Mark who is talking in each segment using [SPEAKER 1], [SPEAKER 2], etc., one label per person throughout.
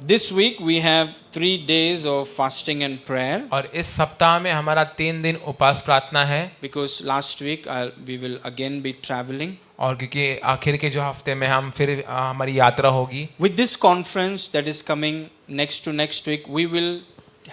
[SPEAKER 1] This week we have 3 days of fasting and prayer
[SPEAKER 2] और इस सप्ताह में हमारा 3 दिन उपवास प्रार्थना है
[SPEAKER 1] because last week we will again be traveling.
[SPEAKER 2] और क्योंकि आखिर के जो हफ्ते में हम फिर हमारी यात्रा होगी.
[SPEAKER 1] With this conference that is coming next week, we will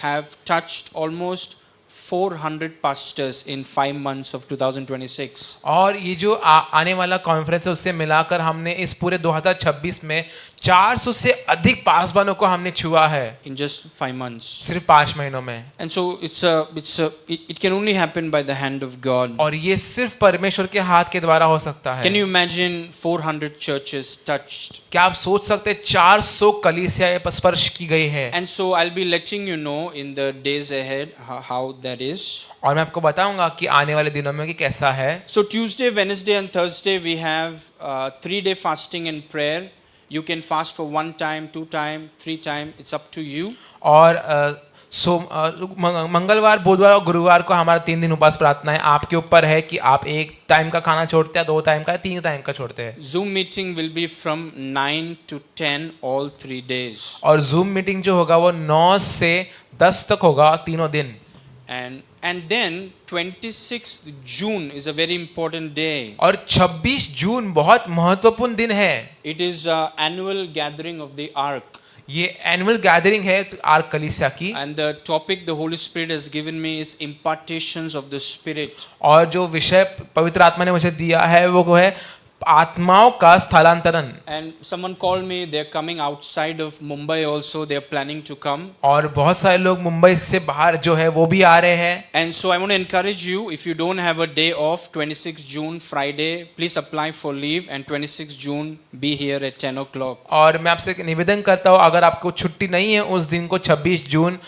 [SPEAKER 1] have touched almost 400 pastors in 5 months of 2026.
[SPEAKER 2] और ये जो आने वाला कॉन्फ्रेंस है उससे मिलाकर हमने इस पूरे 2026 में 400 से अधिक पासवानों को हमने छुआ है
[SPEAKER 1] In just 5 months.
[SPEAKER 2] सिर्फ 5 महीनों में.
[SPEAKER 1] And so it can only happen by the hand of God.
[SPEAKER 2] और ये सिर्फ परमेश्वर के हाथ के द्वारा हो सकता है.
[SPEAKER 1] Can you imagine 400 churches touched?
[SPEAKER 2] क्या आप सोच सकते हैं 400 कलीसियाएं स्पर्श की गई है.
[SPEAKER 1] And so I'll be letting you know in the days ahead how that is.
[SPEAKER 2] और मैं आपको बताऊंगा कि आने वाले दिनों में कि कैसा है.
[SPEAKER 1] So Tuesday, Wednesday and Thursday we have 3-day fasting and prayer. You can fast for 1 time, 2 time, 3 time. It's up to you.
[SPEAKER 2] और मंगलवार, बुधवार और गुरुवार को हमारा 3 दिन उपवास प्रार्थना है. आपके ऊपर है कि आप 1 टाइम का खाना छोड़ते हैं, 2 टाइम का, 3 टाइम का छोड़ते हैं.
[SPEAKER 1] Zoom meeting will be from 9 to 10 all 3 days.
[SPEAKER 2] और जूम मीटिंग जो होगा वो 9 से 10 तक होगा तीनों दिन.
[SPEAKER 1] And then 26th June is a very important day.
[SPEAKER 2] और 26 जून बहुत महत्वपूर्ण दिन है.
[SPEAKER 1] It is annual gathering of the Ark.
[SPEAKER 2] ये एनुअल गैदरिंग है आर्क कलीसिया की.
[SPEAKER 1] And the topic the Holy Spirit has given me is impartations of the Spirit.
[SPEAKER 2] और जो विषय पवित्र आत्मा ने मुझे दिया है वो है आत्माओं का स्थलांतरण.
[SPEAKER 1] And someone called me, they are coming outside of Mumbai also, they are planning to come.
[SPEAKER 2] और बहुत सारे लोग मुंबई से बाहर जो है वो भी आ रहे हैं.
[SPEAKER 1] And so I want to encourage you, if you don't have a day off, 26 June Friday, please apply for leave and 26 June be here at 10 o'clock.
[SPEAKER 2] और मैं आपसे निवेदन करता हूँ अगर आपको छुट्टी नहीं है उस दिन को 26 जून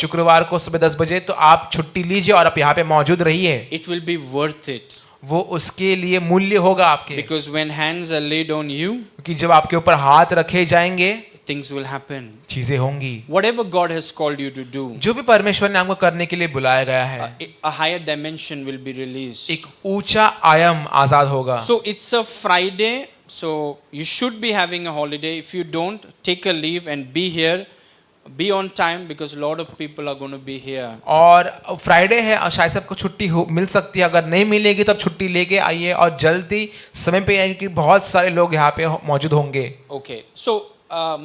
[SPEAKER 2] शुक्रवार को सुबह 10 बजे तो आप छुट्टी लीजिए और आप यहाँ पे मौजूद रहिए.
[SPEAKER 1] It will be worth it.
[SPEAKER 2] वो उसके लिए मूल्य होगा आपके.
[SPEAKER 1] Because when hands are laid on you,
[SPEAKER 2] क्योंकि जब आपके ऊपर हाथ रखे जाएंगे
[SPEAKER 1] things will happen.
[SPEAKER 2] चीजें होंगी.
[SPEAKER 1] Whatever God has called you to do,
[SPEAKER 2] जो भी परमेश्वर ने आपको करने के लिए बुलाया गया है
[SPEAKER 1] a higher dimension will be released.
[SPEAKER 2] एक ऊंचा आयाम आजाद होगा.
[SPEAKER 1] So it's a Friday, so you should be having a holiday. If you don't, take a leave and be here. Be on time because a lot of people are going to be here.
[SPEAKER 2] और Friday है और शायद सबको छुट्टी मिल सकती है. अगर नहीं मिलेगी तो आप छुट्टी लेके आइए और जल्दी समय पे आइए क्योंकि बहुत सारे लोग यहाँ पे मौजूद होंगे.
[SPEAKER 1] Okay, so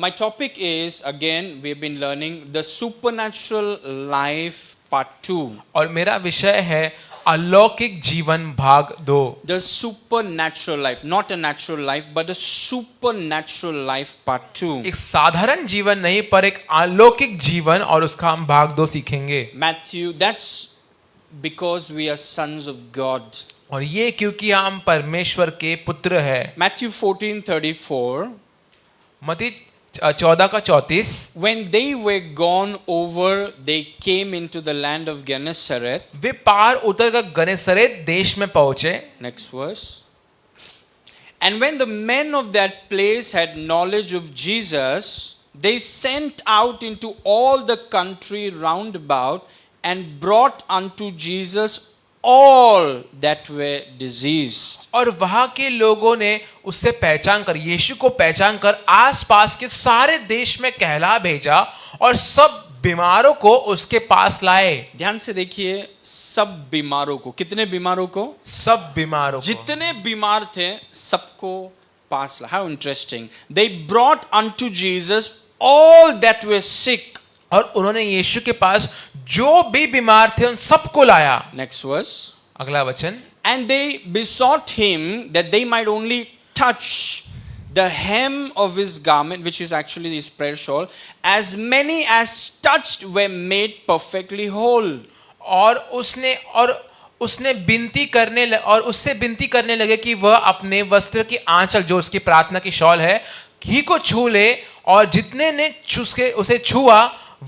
[SPEAKER 1] my topic is again we've been learning the supernatural life part 2.
[SPEAKER 2] और मेरा विषय है अलौकिक जीवन भाग 2.
[SPEAKER 1] The supernatural life, not a natural life, but a supernatural life part 2.
[SPEAKER 2] एक साधारण जीवन नहीं पर एक अलौकिक जीवन और उसका हम भाग 2 सीखेंगे.
[SPEAKER 1] Matthew, that's because we are sons of God.
[SPEAKER 2] और ये क्योंकि हम परमेश्वर के पुत्र हैं.
[SPEAKER 1] Matthew 14:34.
[SPEAKER 2] मत्ती 14 का 34.
[SPEAKER 1] When they were gone over, they came into the land of Gennesaret.
[SPEAKER 2] वे पार उतर कर गनेसरेत देश में पहुंचे.
[SPEAKER 1] Next verse. And when the men of that place had knowledge of Jesus, they sent out into all the country round about and brought unto Jesus all that were diseased.
[SPEAKER 2] और वहां के लोगों ने उससे पहचान कर यीशु को पहचान कर आसपास के सारे देश में कहला भेजा और सब बीमारों को उसके पास लाए.
[SPEAKER 1] ध्यान से देखिए, सब बीमारों को. कितने बीमारों को?
[SPEAKER 2] सब बीमारों को.
[SPEAKER 1] जितने बीमार थे सबको पास लाया. How interesting. They brought unto Jesus all that were sick.
[SPEAKER 2] और उन्होंने यीशु के पास जो भी बीमार थे उन सबको लाया.
[SPEAKER 1] Next verse.
[SPEAKER 2] अगला वचन.
[SPEAKER 1] And they besought him that they might only touch the hem of his garment, which is actually his prayer shawl. As many as touched were made perfectly whole.
[SPEAKER 2] और उसने विनती करने और उससे विनती करने लगे कि वह अपने वस्त्र की आंचल जो उसकी प्रार्थना की शॉल है ही को छू ले और जितने ने उसे छुआ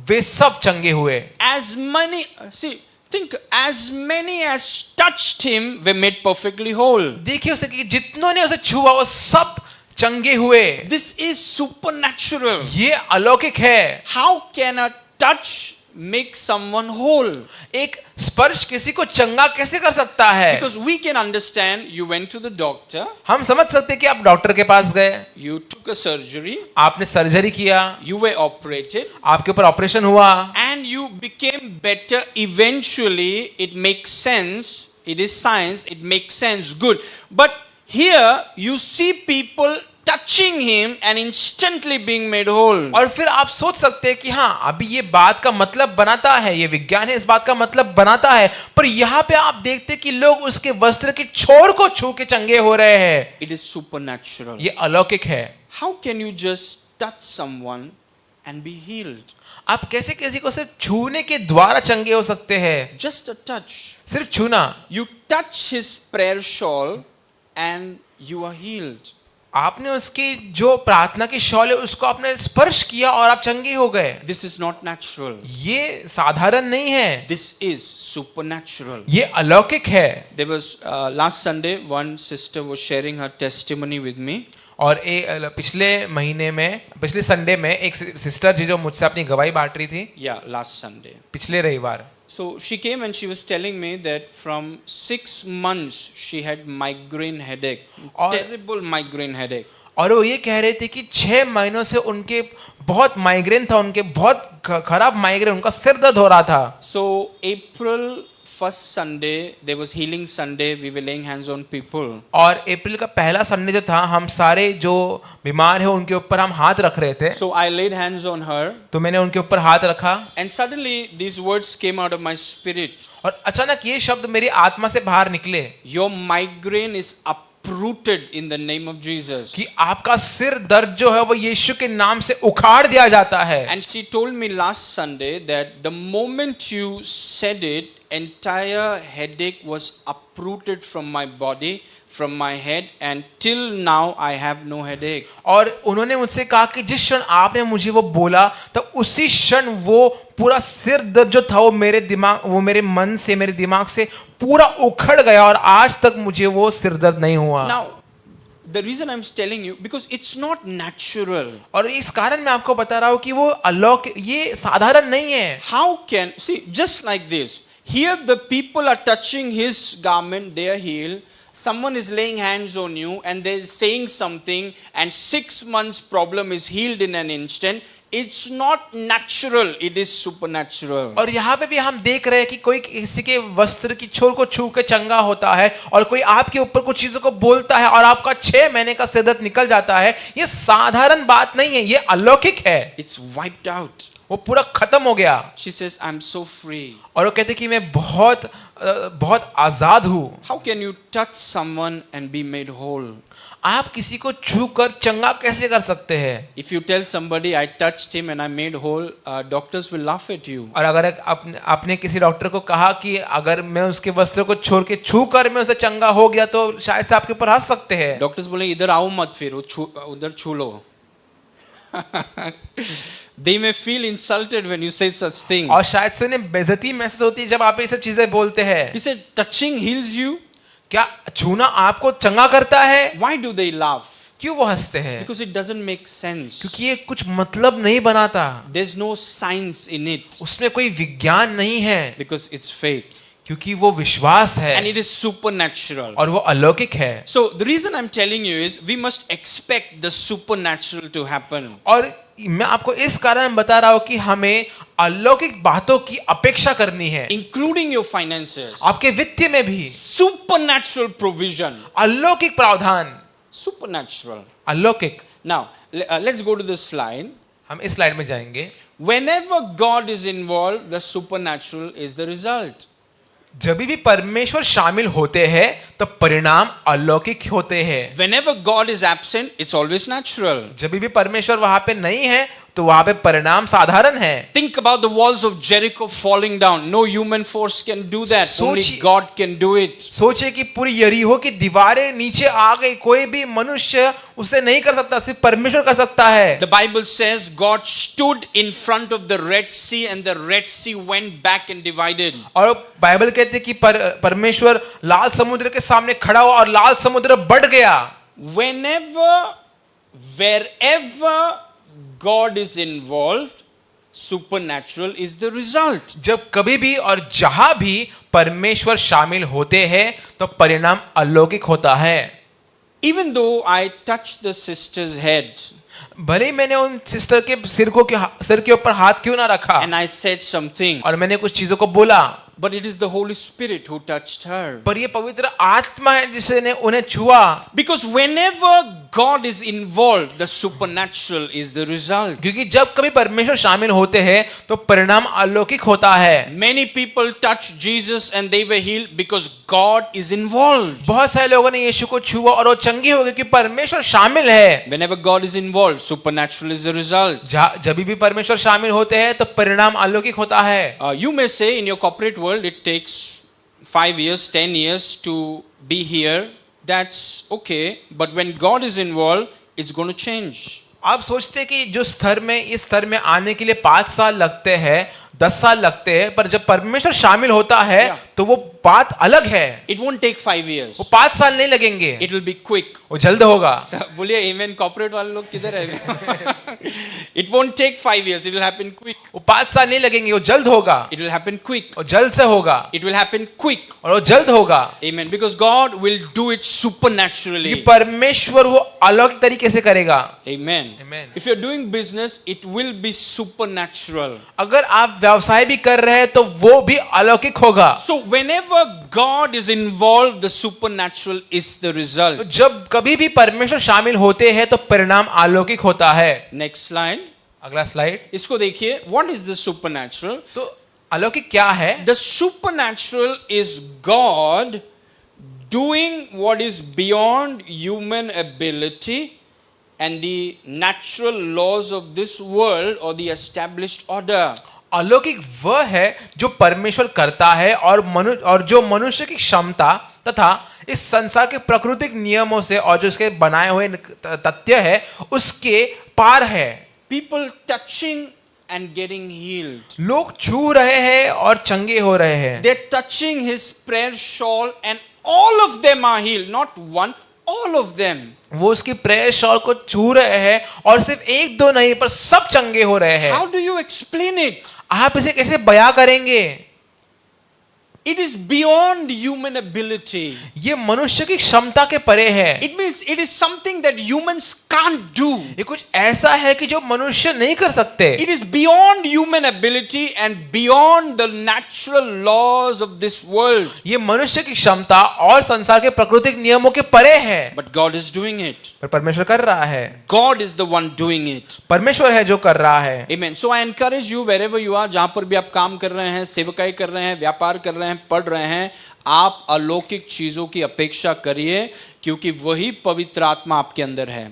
[SPEAKER 2] वे सब चंगे हुए.
[SPEAKER 1] As many, see, think, as many as touched him were made perfectly whole.
[SPEAKER 2] देखिए उसे कि जितनों ने उसे छुआ वो सब चंगे हुए.
[SPEAKER 1] This is supernatural.
[SPEAKER 2] ये अलौकिक है.
[SPEAKER 1] How can a touch make someone whole?
[SPEAKER 2] एक स्पर्श किसी को चंगा कैसे कर सकता है?
[SPEAKER 1] Because we can understand you went to the doctor,
[SPEAKER 2] हम समझ सकते हैं कि आप डॉक्टर के पास गए,
[SPEAKER 1] you took a surgery,
[SPEAKER 2] आपने सर्जरी किया,
[SPEAKER 1] you were operated,
[SPEAKER 2] आपके ऊपर ऑपरेशन हुआ
[SPEAKER 1] and you became better eventually. It makes sense. It is science. It makes sense. Good. But here you see people touching him and instantly being made whole.
[SPEAKER 2] और फिर आप सोच सकते हैं कि हाँ अभी ये बात का मतलब बनाता है, ये विज्ञान है इस बात का मतलब बनाता है, पर यहाँ पे आप देखते हैं कि लोग उसके वस्त्र की छोर को छू के चंगे हो रहे हैं।
[SPEAKER 1] It is supernatural.
[SPEAKER 2] ये अलौकिक है।
[SPEAKER 1] How can you just touch someone and be healed?
[SPEAKER 2] आप कैसे किसी को सिर्फ छूने के द्वारा चंगे हो सकते हैं?
[SPEAKER 1] Just a touch.
[SPEAKER 2] सिर्फ छूना।
[SPEAKER 1] You touch his prayer shawl and you are healed.
[SPEAKER 2] आपने उसकी जो प्रार्थना की शॉल है उसको आपने स्पर्श किया और आप चंगे हो गए।
[SPEAKER 1] This is not natural.
[SPEAKER 2] ये साधारण नहीं है,
[SPEAKER 1] This is supernatural.
[SPEAKER 2] ये अलौकिक है।
[SPEAKER 1] There was last Sunday one sister was sharing her testimony with me.
[SPEAKER 2] और पिछले संडे में एक सिस्टर थी जो मुझसे अपनी गवाही बांट रही थी।
[SPEAKER 1] Yeah, last Sunday.
[SPEAKER 2] पिछले रविवार।
[SPEAKER 1] So she came and she was telling me that from 6 months she had migraine headache, terrible migraine headache.
[SPEAKER 2] और वो ये कह रहे थे कि 6 महीनों से उनके बहुत माइग्रेन था, उनके बहुत खराब माइग्रेन, उनका सिर दर्द हो रहा था।
[SPEAKER 1] So April first Sunday, there was healing Sunday, we were laying hands on people.
[SPEAKER 2] और अप्रैल का पहला संडे जो था हम सारे जो बीमार है उनके ऊपर हम हाथ रख रहे थे।
[SPEAKER 1] So I laid hands on her.
[SPEAKER 2] तो मैंने उनके ऊपर हाथ रखा
[SPEAKER 1] And suddenly these words came out of my spirit.
[SPEAKER 2] और अचानक ये शब्द मेरी आत्मा से बाहर निकले
[SPEAKER 1] Your migraine is uprooted in the name of Jesus.
[SPEAKER 2] कि आपका सिर दर्द जो है वो यीशु के नाम से उखाड़ दिया जाता है।
[SPEAKER 1] And she told me last Sunday that the moment you said it, entire headache was uprooted from my body, from my head, and till now I have no headache.
[SPEAKER 2] और उन्होंने मुझसे कहा कि जिस क्षण आपने मुझे वो बोला तब उसी क्षण वो पूरा सिर दर्द जो था वो मेरे मन से, मेरे दिमाग से पूरा उखड़ गया और आज तक मुझे वो सिर दर्द नहीं हुआ।
[SPEAKER 1] Now, the reason I'm telling you, because it's not natural.
[SPEAKER 2] और इस कारण मैं आपको बता रहा हूँ कि वो अलौकिक, ये साधारण नहीं है।
[SPEAKER 1] How can, see, just like this, here the people are touching his garment, they are healed. Someone is laying hands on you and they're saying something, and 6 months problem is healed in an instant. It's not natural, it is supernatural.
[SPEAKER 2] और यहाँ पे भी हम देख रहे हैं कि कोई किसी के वस्त्र की छोर को छू के चंगा होता है और कोई आपके ऊपर कुछ चीजों को बोलता है और आपका 6 महीने का सिर दर्द निकल जाता है। ये साधारण बात नहीं है, ये अलौकिक है।
[SPEAKER 1] It's wiped out.
[SPEAKER 2] वो पूरा खत्म हो गया।
[SPEAKER 1] She says, I'm so free.
[SPEAKER 2] और वो कहते कि मैं बहुत आजाद हूँ।
[SPEAKER 1] How can you touch someone and be made whole?
[SPEAKER 2] आप किसी को छू कर चंगा कैसे कर सकते हैं?
[SPEAKER 1] If you tell somebody I touched him and I made whole, doctors will laugh at you.
[SPEAKER 2] और अगर आपने किसी डॉक्टर को कहा कि अगर मैं उसके वस्त्र को छोड़ के छू कर मैं उसे चंगा हो गया तो शायद से आपके ऊपर हंस सकते हैं।
[SPEAKER 1] Doctors बोले इधर आओ मत, फिर उधर छू लो। They may feel insulted when you say such things.
[SPEAKER 2] और शायद से उन्हें बेइज्जती महसूस होती है जब आप ये सब चीजें बोलते हैं।
[SPEAKER 1] He said, touching heals you.
[SPEAKER 2] क्या छूना आपको चंगा करता है?
[SPEAKER 1] Why do they laugh?
[SPEAKER 2] क्यों वो हंसते हैं?
[SPEAKER 1] Because it doesn't make sense.
[SPEAKER 2] क्योंकि ये कुछ मतलब नहीं बनाता।
[SPEAKER 1] There's no science in it.
[SPEAKER 2] उसमें कोई विज्ञान नहीं है।
[SPEAKER 1] Because it's faith.
[SPEAKER 2] क्योंकि वो विश्वास है।
[SPEAKER 1] And it is supernatural.
[SPEAKER 2] और वो अलौकिक है।
[SPEAKER 1] So the reason I'm telling you is we must expect the supernatural to happen.
[SPEAKER 2] और मैं आपको इस कारण बता रहा हूँ कि हमें अलौकिक बातों की अपेक्षा करनी है।
[SPEAKER 1] Including your finances.
[SPEAKER 2] आपके वित्त में भी
[SPEAKER 1] Supernatural provision.
[SPEAKER 2] अलौकिक प्रावधान।
[SPEAKER 1] Supernatural.
[SPEAKER 2] अलौकिक।
[SPEAKER 1] Now, let's go to the slide.
[SPEAKER 2] हम इस स्लाइड में जाएंगे।
[SPEAKER 1] Whenever God is involved, the supernatural is the result.
[SPEAKER 2] जब भी परमेश्वर शामिल होते हैं तब परिणाम अलौकिक होते हैं।
[SPEAKER 1] Whenever God is absent, it's always natural.
[SPEAKER 2] जब भी परमेश्वर वहां पे नहीं है तो वहां पे परिणाम साधारण है।
[SPEAKER 1] Think about the walls of Jericho falling down. No human force can do that. Only God can do it.
[SPEAKER 2] सोचिए कि पूरी यरीहो की दीवारें नीचे आ गई, कोई भी मनुष्य उसे नहीं कर सकता, सिर्फ परमेश्वर कर सकता है।
[SPEAKER 1] The Bible says God stood in front of the Red Sea and the Red Sea went back and divided.
[SPEAKER 2] और बाइबल कहते कि परमेश्वर लाल समुद्र के सामने खड़ा हुआ और लाल समुद्र बढ़ गया।
[SPEAKER 1] Wherever God is involved, supernatural is the result.
[SPEAKER 2] जब कभी भी और जहां भी परमेश्वर शामिल होते हैं तो परिणाम अलौकिक होता है।
[SPEAKER 1] Even though I touched the sister's head
[SPEAKER 2] भले ही मैंने उन सिस्टर के सिर के ऊपर हाथ क्यों ना रखा
[SPEAKER 1] and I said something,
[SPEAKER 2] और मैंने कुछ चीजों को बोला,
[SPEAKER 1] but it is the Holy Spirit who touched her.
[SPEAKER 2] पर ये पवित्र आत्मा है जिसने उन्हें छुआ।
[SPEAKER 1] Because whenever God is involved, the supernatural is the result.
[SPEAKER 2] क्योंकि जब कभी परमेश्वर शामिल होते हैं तो परिणाम अलौकिक होता है।
[SPEAKER 1] Many people touched Jesus and they were healed because God is involved.
[SPEAKER 2] बहुत सारे लोगों ने यीशु को छुआ और वो चंगे हो गए कि परमेश्वर शामिल है।
[SPEAKER 1] Whenever God is involved, supernatural is the result.
[SPEAKER 2] जब भी परमेश्वर शामिल होते हैं तो परिणाम अलौकिक होता है।
[SPEAKER 1] You may say in your corporate world it takes 5 years, 10 years to be here. That's okay, but when God is involved, it's going to change.
[SPEAKER 2] आप सोचते हैं कि जो इस स्तर में आने के लिए 5 साल लगते हैं, 10 साल लगते हैं, पर जब परमेश्वर शामिल होता है तो वो बात अलग है।
[SPEAKER 1] It won't take 5 years.
[SPEAKER 2] वो 5 साल नहीं लगेंगे,
[SPEAKER 1] It will be quick.
[SPEAKER 2] वो जल्द होगा।
[SPEAKER 1] बोलिए amen, corporate वाले लोग किधर है? It won't take 5 years. It will happen quick.
[SPEAKER 2] वो 5 साल नहीं लगेंगे, वो जल्द होगा।
[SPEAKER 1] It will happen quick.
[SPEAKER 2] और जल्द से होगा।
[SPEAKER 1] It will happen quick.
[SPEAKER 2] और वो जल्द होगा।
[SPEAKER 1] Amen. Because God will do it supernaturally.
[SPEAKER 2] कि परमेश्वर वो अलग तरीके से करेगा।
[SPEAKER 1] Amen.
[SPEAKER 2] Amen.
[SPEAKER 1] If you're doing business, it will be supernatural.
[SPEAKER 2] अगर आप व्यवसाय भी कर रहे हैं तो वो भी अलौकिक होगा।
[SPEAKER 1] So whenever God is involved, the supernatural is the result.
[SPEAKER 2] जब कभी भी परमेश्वर शामिल होते हैं तो परिणाम अलौकिक होता है।
[SPEAKER 1] Next slide.
[SPEAKER 2] अगला स्लाइड।
[SPEAKER 1] इसको देखिए. What is the supernatural?
[SPEAKER 2] तो अलौकिक क्या है?
[SPEAKER 1] The supernatural is God doing what is beyond human ability and the natural laws of this world or the established order.
[SPEAKER 2] अलौकिक वह है जो परमेश्वर करता है और जो मनुष्य की क्षमता तथा इस संसार के प्राकृतिक नियमों से और जो उसके बनाए हुए तथ्य है उसके पार है।
[SPEAKER 1] People touching and getting healed.
[SPEAKER 2] लोग छू रहे हैं और चंगे हो रहे हैं।
[SPEAKER 1] They're touching his prayer shawl and all of them are healed. Not one, all of them.
[SPEAKER 2] वो उसकी प्रेयर शॉल को छू रहे हैं और सिर्फ एक दो नहीं पर सब चंगे हो रहे हैं।
[SPEAKER 1] How do you explain it?
[SPEAKER 2] आप इसे कैसे बयां करेंगे?
[SPEAKER 1] It is beyond human ability.
[SPEAKER 2] ये मनुष्य की क्षमता के परे है।
[SPEAKER 1] It means it is something that humans can't do.
[SPEAKER 2] ये कुछ ऐसा है कि जो मनुष्य नहीं कर सकते।
[SPEAKER 1] It is beyond human ability and beyond the natural laws of this world.
[SPEAKER 2] ये मनुष्य की क्षमता और संसार के प्राकृतिक नियमों के परे है।
[SPEAKER 1] But God is doing it.
[SPEAKER 2] पर परमेश्वर कर रहा है।
[SPEAKER 1] God is the one doing it.
[SPEAKER 2] परमेश्वर है जो कर रहा है।
[SPEAKER 1] Amen. So I encourage you wherever you are, जहां पर भी आप काम कर रहे हैं, सेवकाई कर रहे हैं, व्यापार कर रहे हैं, पढ़ रहे हैं, आप अलौकिक चीजों की अपेक्षा करिए क्योंकि वही पवित्र आत्मा आपके अंदर है।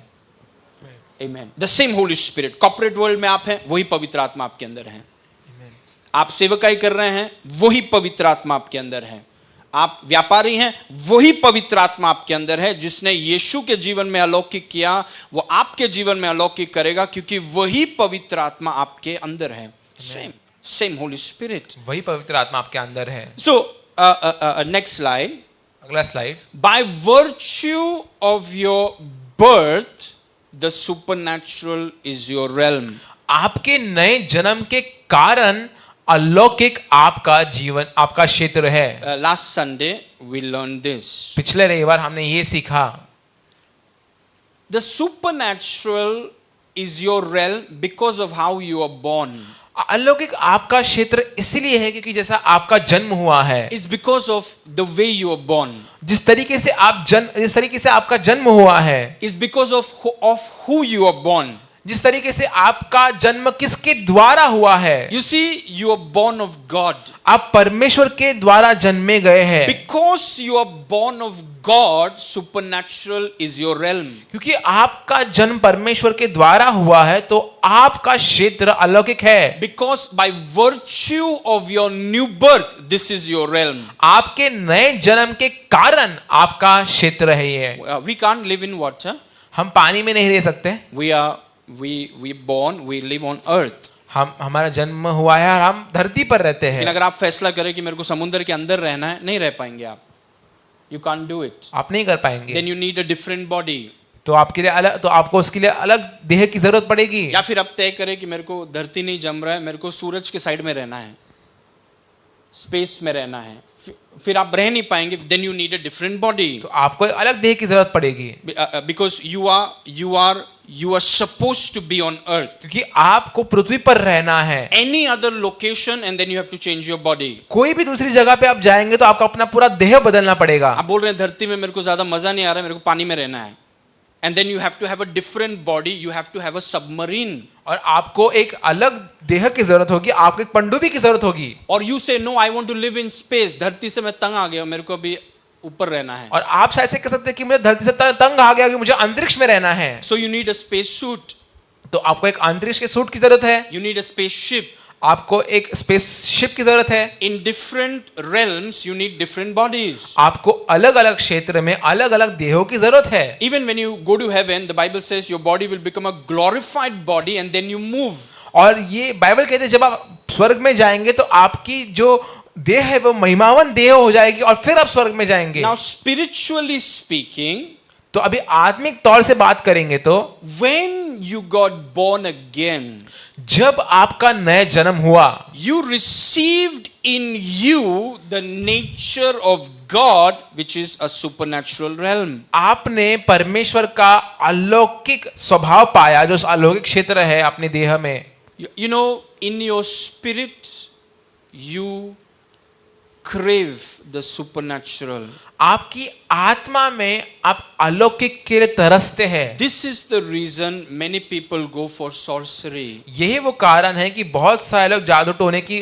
[SPEAKER 1] Amen. The same Holy Spirit. Corporate world में आप हैं, वही पवित्र आत्मा आपके अंदर है। आप सेवकाई कर रहे हैं, वही पवित्र आत्मा आपके अंदर है। आप व्यापारी हैं, वही पवित्र आत्मा आपके अंदर है। जिसने यीशु के जीवन में अलौकिक किया वो आपके जीवन में अलौकिक करेगा क्योंकि वही पवित्र आत्मा आपके अंदर है। Same Holy Spirit.
[SPEAKER 2] वही पवित्र आत्मा आपके अंदर है।
[SPEAKER 1] So next slide.
[SPEAKER 2] अगला slide.
[SPEAKER 1] By virtue of your birth, the supernatural is your realm.
[SPEAKER 2] आपके नए जन्म के कारण अलौकिक आपका जीवन आपका क्षेत्र है।
[SPEAKER 1] Last Sunday we learned this.
[SPEAKER 2] पिछले रविवार हमने ये सीखा।
[SPEAKER 1] The supernatural is your realm because of how you are born.
[SPEAKER 2] अलौकिक आपका क्षेत्र इसलिए है क्योंकि जैसा आपका जन्म हुआ है।
[SPEAKER 1] It's because of the way you are born.
[SPEAKER 2] जिस तरीके से आपका जन्म हुआ है।
[SPEAKER 1] It's because of who you are born.
[SPEAKER 2] जिस तरीके से आपका जन्म किसके द्वारा हुआ है।
[SPEAKER 1] You see, you are born of God.
[SPEAKER 2] आप परमेश्वर के द्वारा जन्मे गए हैं।
[SPEAKER 1] Because you are born of God, supernatural is your realm.
[SPEAKER 2] क्योंकि आपका जन्म परमेश्वर के द्वारा हुआ है तो आपका क्षेत्र अलौकिक है।
[SPEAKER 1] Because by virtue of your new birth, this is your realm.
[SPEAKER 2] आपके नए जन्म के कारण आपका क्षेत्र है ये।
[SPEAKER 1] We can't live in water.
[SPEAKER 2] हम पानी में नहीं रह सकते।
[SPEAKER 1] We born, we live on earth.
[SPEAKER 2] हमारा जन्म हुआ है और हम धरती पर रहते हैं।
[SPEAKER 1] लेकिन अगर आप फैसला करें कि मेरे को समुद्र के अंदर रहना है, नहीं रह पाएंगे आप। You can't do it.
[SPEAKER 2] आप नहीं कर पाएंगे।
[SPEAKER 1] Then you need a different body.
[SPEAKER 2] तो आपके लिए अलग, तो आपको उसके लिए अलग देह की जरूरत पड़ेगी।
[SPEAKER 1] या फिर आप तय करें कि मेरे को धरती नहीं जम रहा है, मेरे को सूरज के साइड में रहना है, स्पेस में रहना है, फिर आप रह नहीं पाएंगे। Then you need a different body,
[SPEAKER 2] तो आपको एक अलग देह की जरूरत पड़ेगी,
[SPEAKER 1] because you are supposed to be on earth.
[SPEAKER 2] क्योंकि आपको पृथ्वी पर रहना है।
[SPEAKER 1] Any other location and then you have to change your body.
[SPEAKER 2] कोई भी दूसरी जगह पे आप जाएंगे तो आपको अपना पूरा देह बदलना पड़ेगा।
[SPEAKER 1] आप बोल रहे हैं धरती में मेरे को ज्यादा मजा नहीं आ रहा है, मेरे को पानी में रहना है, and then you have to have a different body, you have to have a submarine.
[SPEAKER 2] और आपको एक अलग देह की जरूरत होगी, आपको एक पनडुब्बी की जरूरत होगी।
[SPEAKER 1] और you say no, I want to live in space. धरती से मैं तंग आ गया, मेरे को अभी ऊपर रहना है।
[SPEAKER 2] और आप शायद से कह सकते हैं कि मुझे धरती से तंग आ गया कि मुझे अंतरिक्ष में रहना है।
[SPEAKER 1] So you need a space suit.
[SPEAKER 2] तो आपको एक अंतरिक्ष के सूट की जरूरत है।
[SPEAKER 1] You need a spaceship.
[SPEAKER 2] आपको एक स्पेसशिप की जरूरत है।
[SPEAKER 1] In different realms, you need different bodies.
[SPEAKER 2] आपको अलग अलग क्षेत्र में अलग अलग देहों की जरूरत है।
[SPEAKER 1] Even when you go to heaven, the Bible says your body will become a glorified body and then you move.
[SPEAKER 2] और ये बाइबल कहते हैं जब आप स्वर्ग में जाएंगे तो आपकी जो देह है वो महिमावन देह हो जाएगी और फिर आप स्वर्ग में जाएंगे।
[SPEAKER 1] Now, spiritually speaking,
[SPEAKER 2] तो अभी आत्मिक तौर से बात करेंगे तो
[SPEAKER 1] when you got born again,
[SPEAKER 2] जब आपका नया जन्म हुआ,
[SPEAKER 1] you received in you the nature of God, which is a supernatural realm.
[SPEAKER 2] आपने परमेश्वर का अलौकिक स्वभाव पाया जो अलौकिक क्षेत्र है अपने देह में।
[SPEAKER 1] You know, in your spirit, you crave the supernatural.
[SPEAKER 2] आपकी आत्मा में आप अलौकिक के लिए तरसते हैं।
[SPEAKER 1] This is the reason many people go for sorcery.
[SPEAKER 2] यही वो कारण है कि बहुत सारे लोग जादू टोने की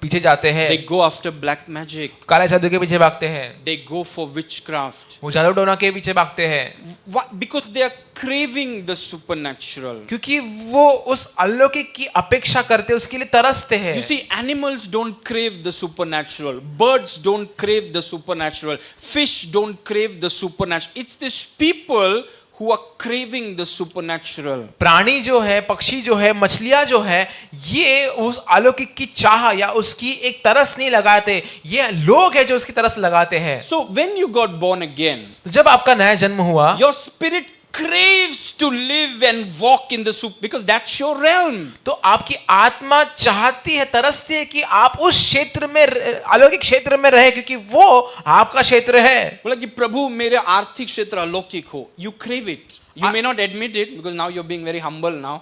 [SPEAKER 2] पीछे जाते हैं।
[SPEAKER 1] They go after black magic.
[SPEAKER 2] काले जादू के पीछे भागते हैं।
[SPEAKER 1] They go for witchcraft.
[SPEAKER 2] वो जादू टोना के पीछे भागते हैं।
[SPEAKER 1] Why? Because they are craving the supernatural.
[SPEAKER 2] क्योंकि वो उस अलौकिक की अपेक्षा करते हैं, उसके लिए तरसते हैं।
[SPEAKER 1] You see, animals don't crave the supernatural. Birds don't crave the supernatural. Fish don't crave the supernatural. It's these people who are craving the supernatural.
[SPEAKER 2] प्राणी जो है, पक्षी जो है, मछलियां जो है, ये उस अलौकिक की चाह या उसकी एक तरस नहीं लगाते, ये लोग हैं जो उसकी तरस लगाते हैं।
[SPEAKER 1] So when you got born again,
[SPEAKER 2] जब आपका नया जन्म हुआ,
[SPEAKER 1] your spirit craves to live and walk in the soup because that's your realm.
[SPEAKER 2] तो आपकी आत्मा चाहती है, तरसती है कि आप उस क्षेत्र में, अलौकिक क्षेत्र में रहे, क्योंकि वो आपका क्षेत्र है।
[SPEAKER 1] बोला कि प्रभु मेरे आर्थिक क्षेत्र अलौकिक हो. You crave it. You may not admit it because now you're being very humble now.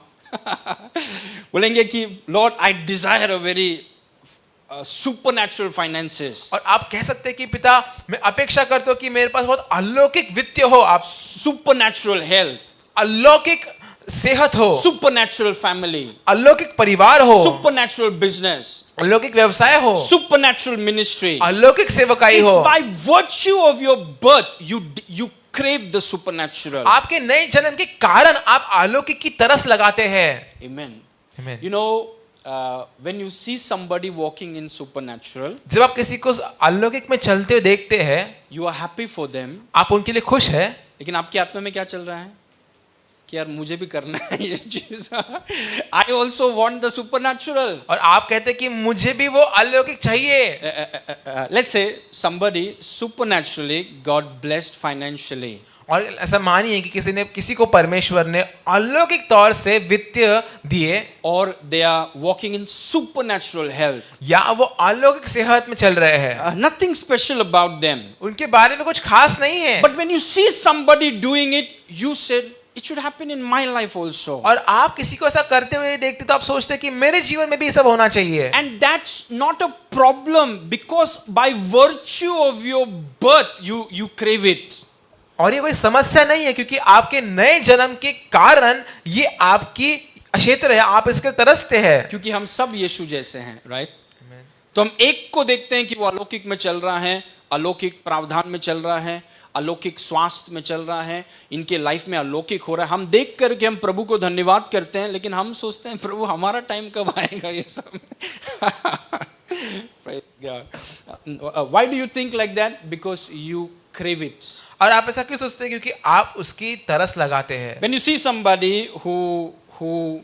[SPEAKER 1] बोलेंगे कि Lord, I desire a very supernatural finances.
[SPEAKER 2] और आप कह सकते हैं कि पिता मैं अपेक्षा करता हूं कि मेरे पास बहुत अलौकिक वित्त हो, आप
[SPEAKER 1] Supernatural health.
[SPEAKER 2] अलौकिक सेहत हो,
[SPEAKER 1] Supernatural family.
[SPEAKER 2] अलौकिक परिवार हो,
[SPEAKER 1] Supernatural business.
[SPEAKER 2] अलौकिक व्यवसाय हो,
[SPEAKER 1] Supernatural ministry.
[SPEAKER 2] अलौकिक सेवकाई हो।
[SPEAKER 1] It's by virtue of your birth you crave the supernatural.
[SPEAKER 2] आपके नए जन्म के कारण आप अलौकिक की तरस लगाते हैं।
[SPEAKER 1] Amen.
[SPEAKER 2] Amen.
[SPEAKER 1] You know, when you see somebody walking in supernatural,
[SPEAKER 2] जब आप किसी को अलौकिक में चलते हुए देखते हैं,
[SPEAKER 1] you are happy for them.
[SPEAKER 2] आप उनके लिए खुश है,
[SPEAKER 1] लेकिन आपकी आत्मा में क्या चल रहा है कि यार मुझे भी करना है ये चीज. I also want the supernatural.
[SPEAKER 2] और आप कहते हैं कि मुझे भी वो अलौकिक चाहिए।
[SPEAKER 1] Let's say somebody supernaturally got blessed financially.
[SPEAKER 2] और ऐसा मानिए कि किसी को परमेश्वर ने अलौकिक तौर से वित्त दिए,
[SPEAKER 1] Or they are walking in supernatural health.
[SPEAKER 2] या वो अलौकिक सेहत में चल रहे हैं।
[SPEAKER 1] Nothing special about them.
[SPEAKER 2] उनके बारे में कुछ खास नहीं है।
[SPEAKER 1] But when you see somebody doing it, you said, it should happen in my life also.
[SPEAKER 2] और आप किसी को ऐसा करते हुए देखते तो आप सोचते हैं कि मेरे जीवन में भी ये सब होना चाहिए।
[SPEAKER 1] And that's not a problem because by virtue of your birth, you crave it.
[SPEAKER 2] और ये कोई समस्या नहीं है क्योंकि आपके नए जन्म के कारण ये आपकी क्षेत्र है, आप इसके तरसते हैं।
[SPEAKER 1] क्योंकि हम सब यीशु जैसे हैं, राइट? तो हम एक को देखते हैं कि वो अलौकिक में चल रहा है, अलौकिक प्रावधान में चल रहा है, अलौकिक स्वास्थ्य में चल रहा है, इनके लाइफ में अलौकिक हो रहा है। हम देख करके हम प्रभु को धन्यवाद करते हैं, लेकिन हम सोचते हैं प्रभु हमारा टाइम कब आएगा ये सब? Why do you think like that? Because you crave it.
[SPEAKER 2] और आप ऐसा क्यों सोचते हैं? क्योंकि आप उसकी तरस लगाते हैं।
[SPEAKER 1] When you see somebody who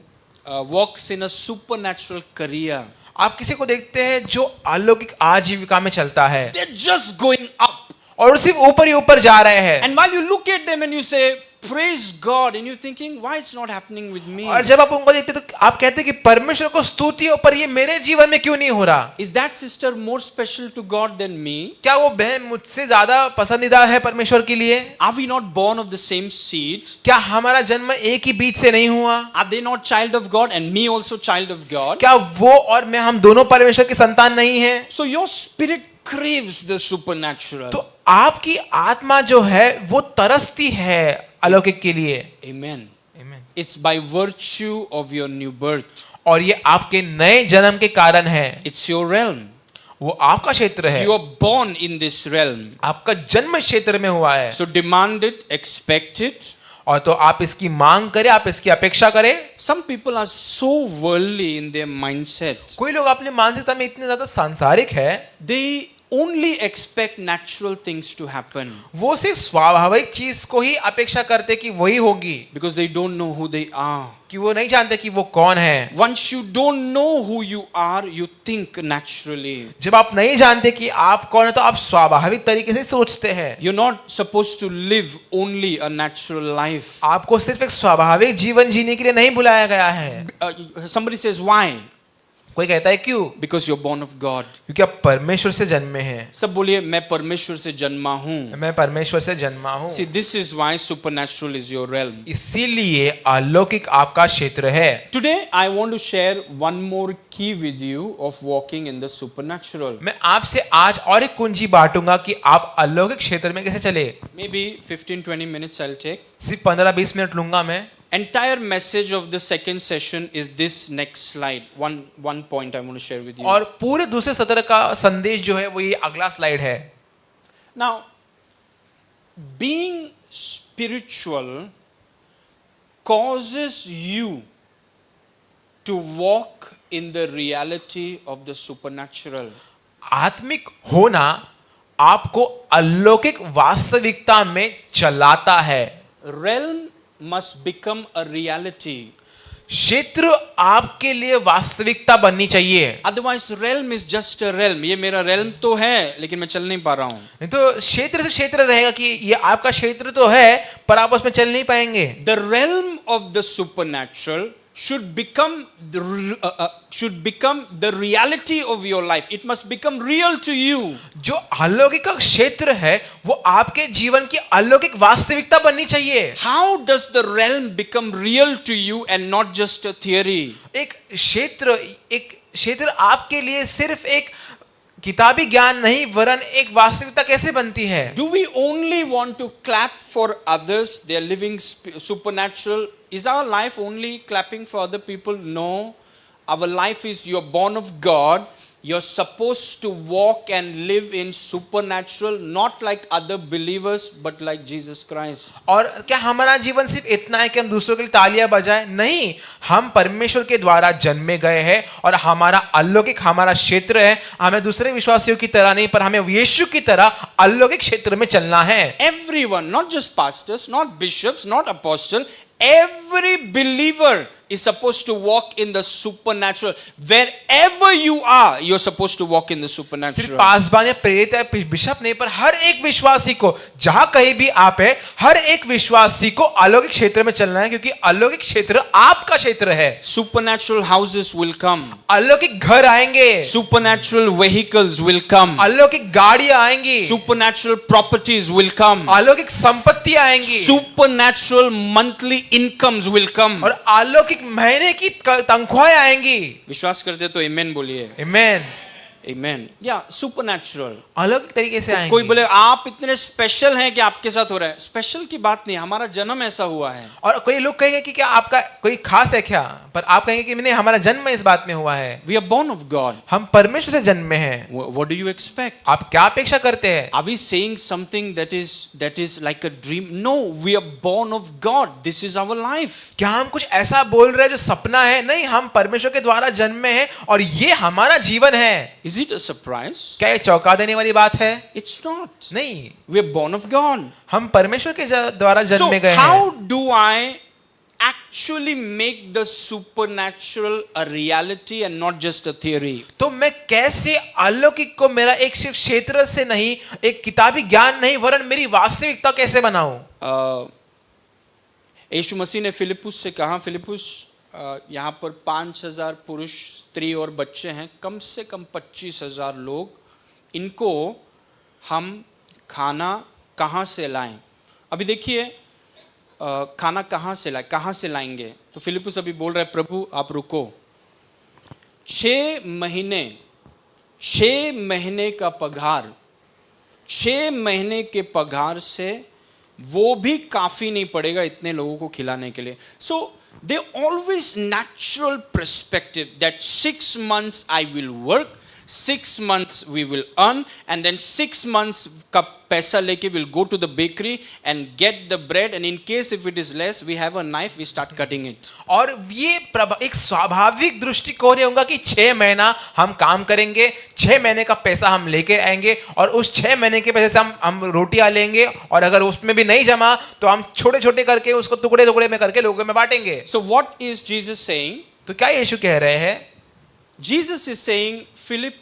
[SPEAKER 1] walks in a supernatural career,
[SPEAKER 2] आप किसी को देखते हैं जो अलौकिक आजीविका में चलता है
[SPEAKER 1] they're just going up.
[SPEAKER 2] और सिर्फ ऊपर ही ऊपर जा रहे हैं।
[SPEAKER 1] And while you look at them and you say, praise God, and you're thinking, why it's not happening with me?
[SPEAKER 2] और जब आप उनको देखते तो आप कहते हैं कि परमेश्वर को स्तुति हो, पर ये मेरे जीवन में क्यों नहीं हो रहा?
[SPEAKER 1] Is that sister more special to God than me?
[SPEAKER 2] क्या वो बहन मुझसे ज्यादा पसंदीदा है परमेश्वर के लिए?
[SPEAKER 1] Are we not born of the same seed?
[SPEAKER 2] क्या हमारा जन्म एक ही बीज से नहीं हुआ?
[SPEAKER 1] Are they not child of God and me also child of God?
[SPEAKER 2] क्या वो और मैं, हम दोनों परमेश्वर की संतान नहीं है?
[SPEAKER 1] So your spirit craves the supernatural.
[SPEAKER 2] तो आपकी आत्मा जो है वो तरसती है अलौकिक के लिए।
[SPEAKER 1] Amen.
[SPEAKER 2] Amen.
[SPEAKER 1] It's by virtue of your new birth.
[SPEAKER 2] और ये आपके नए जन्म के कारण है।
[SPEAKER 1] It's your realm.
[SPEAKER 2] वो आपका क्षेत्र है।
[SPEAKER 1] You are born in this realm.
[SPEAKER 2] आपका जन्म इस क्षेत्र में हुआ है।
[SPEAKER 1] So demand it, expect it.
[SPEAKER 2] और तो आप इसकी मांग करें, आप इसकी अपेक्षा करें।
[SPEAKER 1] Some people are so worldly in their mindset.
[SPEAKER 2] कोई लोग अपनी मानसिकता में इतने ज्यादा सांसारिक है,
[SPEAKER 1] They only expect natural things to happen
[SPEAKER 2] वो सिर्फ स्वाभाविक चीज को ही अपेक्षा करते कि वही होगी,
[SPEAKER 1] because they don't know who they are.
[SPEAKER 2] कि वो नहीं जानते कि वो कौन है।
[SPEAKER 1] Once you don't know who you are, you think naturally.
[SPEAKER 2] जब आप नहीं जानते कि आप कौन है तो आप स्वाभाविक तरीके से सोचते हैं।
[SPEAKER 1] You're not supposed to live only a natural life.
[SPEAKER 2] आपको सिर्फ एक स्वाभाविक जीवन जीने के लिए नहीं बुलाया गया है।
[SPEAKER 1] Somebody says, why?
[SPEAKER 2] कोई कहता है क्यों?
[SPEAKER 1] Because you're born of God.
[SPEAKER 2] क्योंकि आप परमेश्वर से जन्मे हैं।
[SPEAKER 1] सब बोलिए, मैं परमेश्वर से जन्मा हूँ।
[SPEAKER 2] मैं परमेश्वर से जन्मा हूँ।
[SPEAKER 1] See, this is why supernatural is your realm.
[SPEAKER 2] इसीलिए अलौकिक आपका क्षेत्र है।
[SPEAKER 1] Today, I want to share one more key with you of walking in the supernatural.
[SPEAKER 2] मैं आपसे आज और एक कुंजी बांटूंगा कि आप अलौकिक क्षेत्र में कैसे चले।
[SPEAKER 1] Maybe 15-20 minutes I'll take.
[SPEAKER 2] सिर्फ 15-20 मिनट लूंगा मैं।
[SPEAKER 1] Entire message of the second session is this next slide. One point I want to share with you.
[SPEAKER 2] और पूरे दूसरे सत्र का संदेश जो है वो ये अगला स्लाइड है।
[SPEAKER 1] Now, being spiritual causes you to walk in the reality of the supernatural.
[SPEAKER 2] आत्मिक होना आपको अलौकिक वास्तविकता में चलाता है।
[SPEAKER 1] Realm must become a reality.
[SPEAKER 2] क्षेत्र आपके लिए वास्तविकता बननी चाहिए।
[SPEAKER 1] Otherwise, realm is just a realm. ये मेरा realm तो है, लेकिन मैं चल नहीं पा रहा हूँ।
[SPEAKER 2] नहीं तो क्षेत्र से क्षेत्र रहेगा कि ये आपका क्षेत्र तो है पर आप उसमें चल नहीं पाएंगे।
[SPEAKER 1] The realm of the supernatural should become the reality of your life. It must become real to you.
[SPEAKER 2] जो अलौकिक का क्षेत्र है वो आपके जीवन की अलौकिक वास्तविकता बननी चाहिए।
[SPEAKER 1] How does the realm become real to you and not just a theory?
[SPEAKER 2] एक क्षेत्र आपके लिए सिर्फ एक किताबी ज्ञान नहीं वरन एक वास्तविकता कैसे बनती है?
[SPEAKER 1] Do we only want to clap for others? They are living supernatural. Is our life only clapping for other people? No. Our life is, you're born of God. You're supposed to walk and live in supernatural, not like other believers, but like Jesus Christ.
[SPEAKER 2] और क्या हमारा जीवन सिर्फ इतना है कि हम दूसरों के लिए तालियां बजाएं? नहीं, हम परमेश्वर के द्वारा जन्मे गए हैं और हमारा अलौकिक हमारा क्षेत्र है। हमें दूसरे विश्वासियों की तरह नहीं पर हमें यीशु की तरह अलौकिक क्षेत्र में चलना है।
[SPEAKER 1] Everyone, not just pastors, not bishops, not apostles, every believer is supposed to walk in the supernatural. Wherever you are, you're supposed to walk in the
[SPEAKER 2] सिर्फ
[SPEAKER 1] supernatural.
[SPEAKER 2] पासवान या प्रेरित या बिशप नहीं पर हर एक विश्वासी को जहां कहीं भी आप है हर एक विश्वासी को अलौकिक क्षेत्र में चलना है क्योंकि अलौकिक क्षेत्र आपका क्षेत्र है।
[SPEAKER 1] Supernatural houses will come.
[SPEAKER 2] अलौकिक घर आएंगे,
[SPEAKER 1] Supernatural vehicles will come.
[SPEAKER 2] अलौकिक गाड़ियां आएंगी,
[SPEAKER 1] Supernatural properties will come.
[SPEAKER 2] अलौकिक संपत्ति आएंगी,
[SPEAKER 1] Supernatural monthly incomes will come.
[SPEAKER 2] और अलौकिक महीने की तनख्वाहें आएंगी।
[SPEAKER 1] विश्वास करते तो amen बोलिए।
[SPEAKER 2] आमीन।
[SPEAKER 1] Amen. Yeah, supernatural.
[SPEAKER 2] अलौकिक तरीके से आएंगी।
[SPEAKER 1] कोई बोले आप इतने स्पेशल हैं कि आपके साथ हो रहा है। स्पेशल की बात नहीं, हमारा जन्म ऐसा हुआ है।
[SPEAKER 2] और कोई लोग कहेंगे कि क्या आपका कोई खास है क्या, पर आप कहेंगे कि नहीं हमारा जन्म इस बात में हुआ है।
[SPEAKER 1] We are born of God.
[SPEAKER 2] हम परमेश्वर से जन्मे हैं।
[SPEAKER 1] What do you expect?
[SPEAKER 2] आप क्या अपेक्षा करते हैं?
[SPEAKER 1] Are we saying something that is like a dream? No, we are born of God. This is our life.
[SPEAKER 2] क्या हम कुछ ऐसा बोल रहे हैं जो सपना है? नहीं, हम परमेश्वर के द्वारा जन्मे हैं और ये हमारा जीवन है।
[SPEAKER 1] Is it a surprise?
[SPEAKER 2] क्या ये चौंका देने वाली बात है?
[SPEAKER 1] It's not.
[SPEAKER 2] नहीं,
[SPEAKER 1] We are born of God.
[SPEAKER 2] हम परमेश्वर के द्वारा
[SPEAKER 1] So
[SPEAKER 2] जन्मे गए
[SPEAKER 1] how
[SPEAKER 2] हैं।
[SPEAKER 1] do I actually make the supernatural a reality and not just a theory?
[SPEAKER 2] तो मैं कैसे अलौकिक को मेरा एक सिर्फ क्षेत्र से नहीं, एक किताबी ज्ञान नहीं वरन मेरी वास्तविकता कैसे बनाऊं?
[SPEAKER 1] यीशु मसीह ने फिलिपुस से कहा, फिलिपुस यहाँ पर 5,000 पुरुष, स्त्री और बच्चे हैं, कम से कम 25,000 लोग, इनको हम खाना कहाँ से लाएं? अभी देखिए खाना कहाँ से लाएं, कहाँ से लाएंगे? तो फिलिपुस अभी बोल रहा है, प्रभु आप रुको, 6 महीने का पगार, 6 महीने के पगार से वो भी काफी नहीं पड़ेगा इतने लोगों को खिलाने के लिए. सो they always natural perspective that 6 months I will work, 6 months we will earn, and then 6 months का पैसा लेके we'll go to the bakery and get the bread, and in case if it is less we have a knife, we start cutting it.
[SPEAKER 2] और ये एक स्वाभाविक दृष्टिकोण होगा कि 6 महीना हम काम करेंगे, 6 महीने का पैसा हम लेके आएंगे और उस 6 महीने के पैसे से हम रोटियां लेंगे, और अगर उसमें भी नहीं जमा तो हम छोटे छोटे करके उसको टुकड़े टुकड़े में करके लोगों में बांटेंगे.
[SPEAKER 1] So what is Jesus saying?
[SPEAKER 2] तो क्या यीशु कह रहे हैं?
[SPEAKER 1] Jesus is saying, Philip,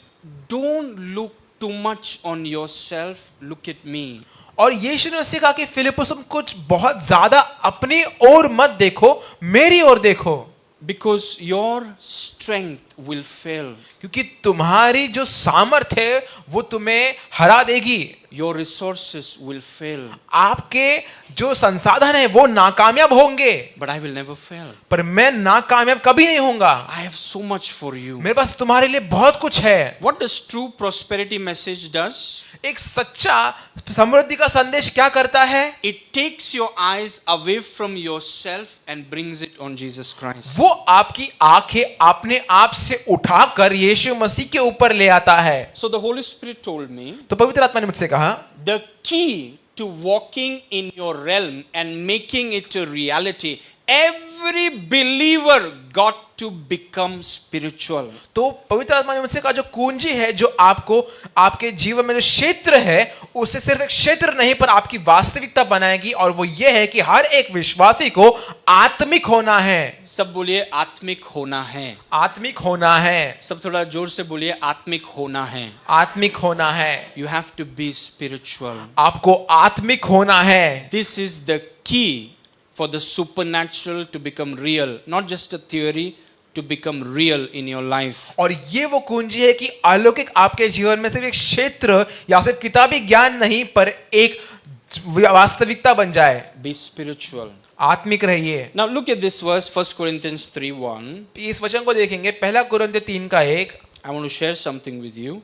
[SPEAKER 1] don't look too much on yourself, look at me.
[SPEAKER 2] और यीशु ने उससे कहा कि फिलिपुस तुम कुछ बहुत ज्यादा अपनी ओर मत देखो, मेरी ओर देखो.
[SPEAKER 1] Because your strength will fail.
[SPEAKER 2] क्योंकि तुम्हारी जो सामर्थ्य है वो तुम्हें हरा देगी.
[SPEAKER 1] Your resources will fail.
[SPEAKER 2] आपके जो संसाधन है वो नाकामयाब होंगे.
[SPEAKER 1] But I will never fail.
[SPEAKER 2] पर मैं नाकामयाब कभी नहीं होऊंगा.
[SPEAKER 1] I have so much for you.
[SPEAKER 2] मेरे पास तुम्हारे लिए बहुत कुछ है.
[SPEAKER 1] What does true prosperity message does?
[SPEAKER 2] एक सच्चा समृद्धि का संदेश क्या करता है?
[SPEAKER 1] It takes your eyes away from yourself and brings it on Jesus Christ.
[SPEAKER 2] वो आपकी आंखें अपने आप से उठाकर यीशु मसीह के ऊपर ले आता है.
[SPEAKER 1] So the Holy Spirit told me,
[SPEAKER 2] तो पवित्र आत्मा ने मुझसे कहा,
[SPEAKER 1] the key to walking in your realm and making it a reality, every believer got to become spiritual.
[SPEAKER 2] तो पवित्र आत्मा ने मुझसे कहा जो कुंजी है जो आपको आपके जीवन में जो क्षेत्र है उसे सिर्फ एक क्षेत्र नहीं पर आपकी वास्तविकता बनाएगी, और वो ये है कि हर एक विश्वासी को आत्मिक होना है.
[SPEAKER 1] सब बोलिए आत्मिक होना है.
[SPEAKER 2] आत्मिक होना है.
[SPEAKER 1] सब थोड़ा जोर से बोलिए आत्मिक होना है.
[SPEAKER 2] आत्मिक होना है.
[SPEAKER 1] You have to be spiritual.
[SPEAKER 2] आपको आत्मिक होना है.
[SPEAKER 1] This is the key for the supernatural to become real, not just a theory, to become real in your life.
[SPEAKER 2] और ये वो कुंजी है कि अलौकिक आपके जीवन में सिर्फ एक क्षेत्र या सिर्फ किताबी ज्ञान नहीं पर एक वास्तविकता बन जाए.
[SPEAKER 1] Be spiritual.
[SPEAKER 2] आत्मिक रहिए.
[SPEAKER 1] Now look at this verse, 1 Corinthians 3:1.
[SPEAKER 2] इस वचन को देखेंगे, पहला कुरिन्थियों 3:1.
[SPEAKER 1] I want to share something with you.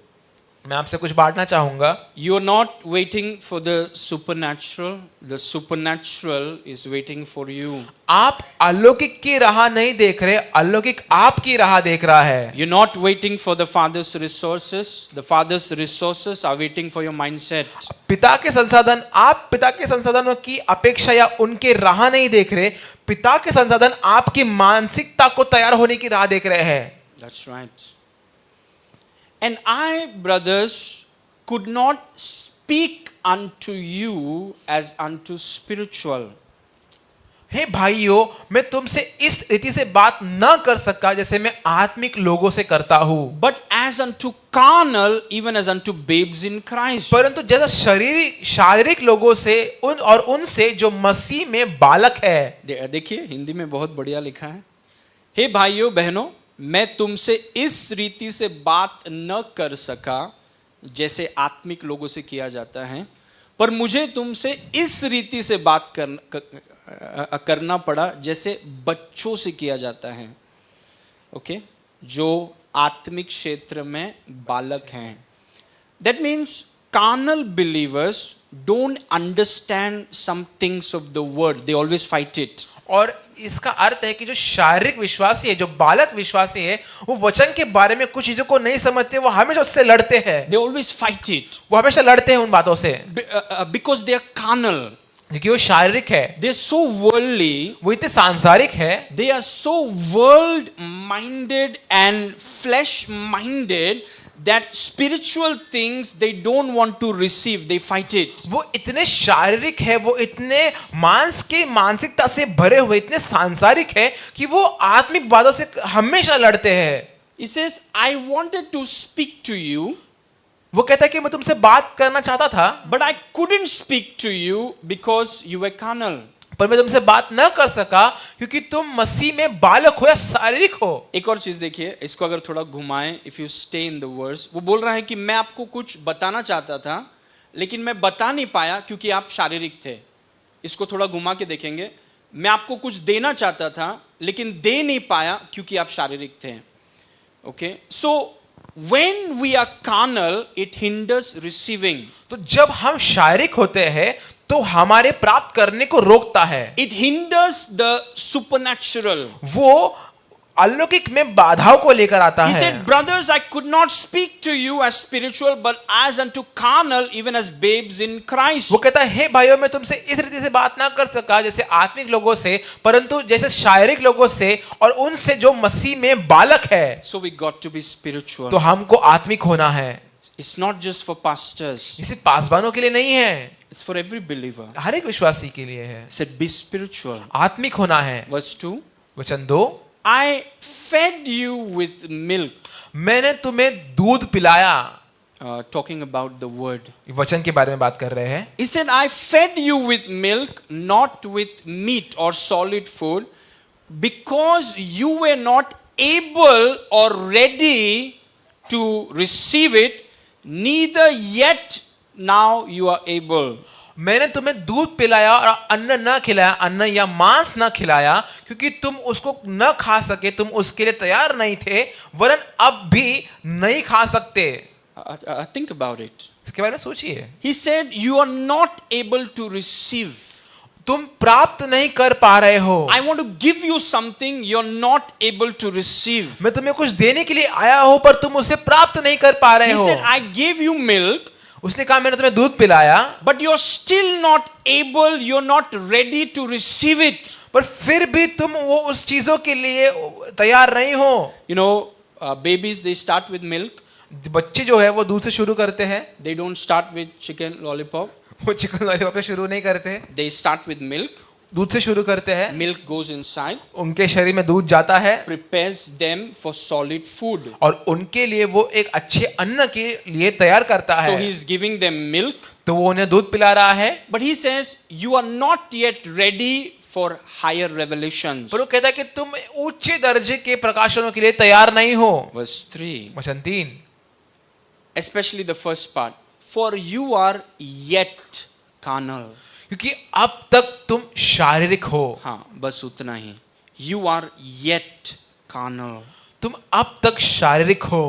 [SPEAKER 2] मैं आपसे कुछ बांटना चाहूंगा.
[SPEAKER 1] You are not waiting for the supernatural. The supernatural is waiting for you.
[SPEAKER 2] आप अलौकिक की राह नहीं देख रहे, अलौकिक आपकी राह देख रहा है.
[SPEAKER 1] You're not waiting for the Father's resources. The Father's resources are waiting for your mindset.
[SPEAKER 2] पिता के संसाधन, आप पिता के संसाधनों की अपेक्षा या उनके राह नहीं देख रहे, पिता के संसाधन आपकी मानसिकता को तैयार होने की राह देख रहे हैं.
[SPEAKER 1] That's right. And I, brothers, could not speak unto you as unto spiritual.
[SPEAKER 2] हे भाइयों, मैं तुमसे इस रीति से बात न कर सका जैसे मैं आत्मिक लोगों से करता हूं.
[SPEAKER 1] But as unto carnal, even as unto babes in Christ.
[SPEAKER 2] परंतु जैसा शारीरिक लोगों से उनसे जो मसीह में बालक है.
[SPEAKER 1] देखिए हिंदी में बहुत बढ़िया लिखा है. हे भाइयों बहनों, मैं तुमसे इस रीति से बात न कर सका जैसे आत्मिक लोगों से किया जाता है, पर मुझे तुमसे इस रीति से बात करना पड़ा जैसे बच्चों से किया जाता है. ओके, जो आत्मिक क्षेत्र में बालक हैं. That means carnal believers don't understand some things of the word. They always fight it.
[SPEAKER 2] और इसका अर्थ है कि जो शारीरिक विश्वासी है, जो बालक विश्वासी है, वो वचन के बारे में कुछ चीजों को नहीं समझते, वो हमेशा उससे लड़ते हैं.
[SPEAKER 1] They always fight it.
[SPEAKER 2] वो हमेशा लड़ते हैं उन बातों से.
[SPEAKER 1] Because they are carnal.
[SPEAKER 2] क्योंकि वो शारीरिक है.
[SPEAKER 1] They are so worldly.
[SPEAKER 2] वो इतने सांसारिक है.
[SPEAKER 1] They are so world minded and flesh minded that spiritual things they don't want to receive. They fight it.
[SPEAKER 2] वो इतने शारीरिक है, वो इतने मांस के मानसिकता से भरे हुए, इतने सांसारिक है कि वो आत्मिक बातों से हमेशा लड़ते हैं.
[SPEAKER 1] He says, I wanted to speak to you.
[SPEAKER 2] वो कहता है कि मैं तुमसे बात करना चाहता था,
[SPEAKER 1] but I couldn't speak to you because you were carnal.
[SPEAKER 2] पर मैं तुमसे बात न कर सका क्योंकि तुम मसीह में बालक हो या शारीरिक हो।
[SPEAKER 1] एक और चीज देखिए, इसको अगर थोड़ा घुमाएं, if you stay in the words, वो बोल रहा है कि मैं आपको कुछ बताना चाहता था लेकिन मैं बता नहीं पाया क्योंकि आप शारीरिक थे। इसको थोड़ा घुमा के देखेंगे, मैं आपको कुछ देना चाहता था लेकिन दे नहीं पाया क्योंकि आप शारीरिक थे। Okay, so when we are carnal it hinders receiving.
[SPEAKER 2] तो जब हम शारीरिक होते हैं तो हमारे प्राप्त करने को रोकता है,
[SPEAKER 1] It hinders the supernatural.
[SPEAKER 2] वो अलौकिक में बाधाओं को लेकर आता
[SPEAKER 1] He
[SPEAKER 2] है।
[SPEAKER 1] said, brothers, I could not speak to you as spiritual but as unto carnal, even as babes in Christ.
[SPEAKER 2] वो कहता है, हे भाइयों, मैं तुमसे इस रीति से बात ना कर सका जैसे आत्मिक लोगों से, परंतु जैसे शारीरिक लोगों से और उनसे जो मसीह में बालक है।
[SPEAKER 1] So we got to be spiritual.
[SPEAKER 2] तो हमको आत्मिक होना है।
[SPEAKER 1] It's not just for pastors.
[SPEAKER 2] ये सिर्फ पासवानों के लिए नहीं है,
[SPEAKER 1] It's for every believer.
[SPEAKER 2] हर एक विश्वासी के लिए है।
[SPEAKER 1] He said, be spiritual.
[SPEAKER 2] आत्मिक होना है।
[SPEAKER 1] Verse 2.
[SPEAKER 2] वचन 2,
[SPEAKER 1] I fed you with milk.
[SPEAKER 2] मैंने तुम्हें दूध पिलाया।
[SPEAKER 1] Talking about the word.
[SPEAKER 2] वचन के बारे में बात कर रहे हैं।
[SPEAKER 1] He said, I fed you with milk, not with meat or solid food, because you were not able or ready to receive it, neither yet now you are able.
[SPEAKER 2] मैंने तुम्हें दूध पिलाया और अन्न न खिलाया, अन्न या मांस न खिलाया, क्योंकि तुम उसको न खा सके, तुम उसके लिए तैयार नहीं थे, वरन अब भी नहीं खा सकते।
[SPEAKER 1] Think about it.
[SPEAKER 2] इसके बारे में सोचिए।
[SPEAKER 1] He said, you are not able to receive.
[SPEAKER 2] तुम प्राप्त नहीं कर पा रहे हो।
[SPEAKER 1] I want to give you something you're not able to receive.
[SPEAKER 2] मैं तुम्हें कुछ देने के लिए आया हूं पर तुम उसे प्राप्त नहीं कर पा रहे
[SPEAKER 1] He
[SPEAKER 2] हो।
[SPEAKER 1] said, I gave you milk,
[SPEAKER 2] उसने कहा, मैंने तुम्हें दूध पिलाया,
[SPEAKER 1] but you're still not able, you're not ready to receive it.
[SPEAKER 2] पर फिर भी तुम वो उस चीजों के लिए तैयार नहीं हो।
[SPEAKER 1] You know, babies, they start with milk.
[SPEAKER 2] बच्चे जो है वो दूध से शुरू करते हैं।
[SPEAKER 1] They don't start with chicken lollipop.
[SPEAKER 2] वो चिकन लॉलीपॉप से शुरू नहीं करते,
[SPEAKER 1] They start with milk.
[SPEAKER 2] दूध से शुरू करते हैं।
[SPEAKER 1] Milk goes inside,
[SPEAKER 2] उनके शरीर में दूध जाता है
[SPEAKER 1] prepares them for solid food.
[SPEAKER 2] और उनके लिए वो एक अच्छे अन्न के लिए तैयार करता
[SPEAKER 1] So
[SPEAKER 2] है।
[SPEAKER 1] he's giving them milk,
[SPEAKER 2] तो वो उन्हें दूध पिला रहा है,
[SPEAKER 1] but he says, you are not yet ready for higher revelations.
[SPEAKER 2] पर वो कहता है कि तुम ऊंचे दर्जे के प्रकाशनों के लिए तैयार नहीं हो।
[SPEAKER 1] Verse 3,
[SPEAKER 2] वचन 3,
[SPEAKER 1] especially the first part, for you are yet carnal.
[SPEAKER 2] क्योंकि अब तक तुम शारीरिक हो।
[SPEAKER 1] हाँ, बस उतना ही. You are yet carnal.
[SPEAKER 2] तुम अब तक शारीरिक हो।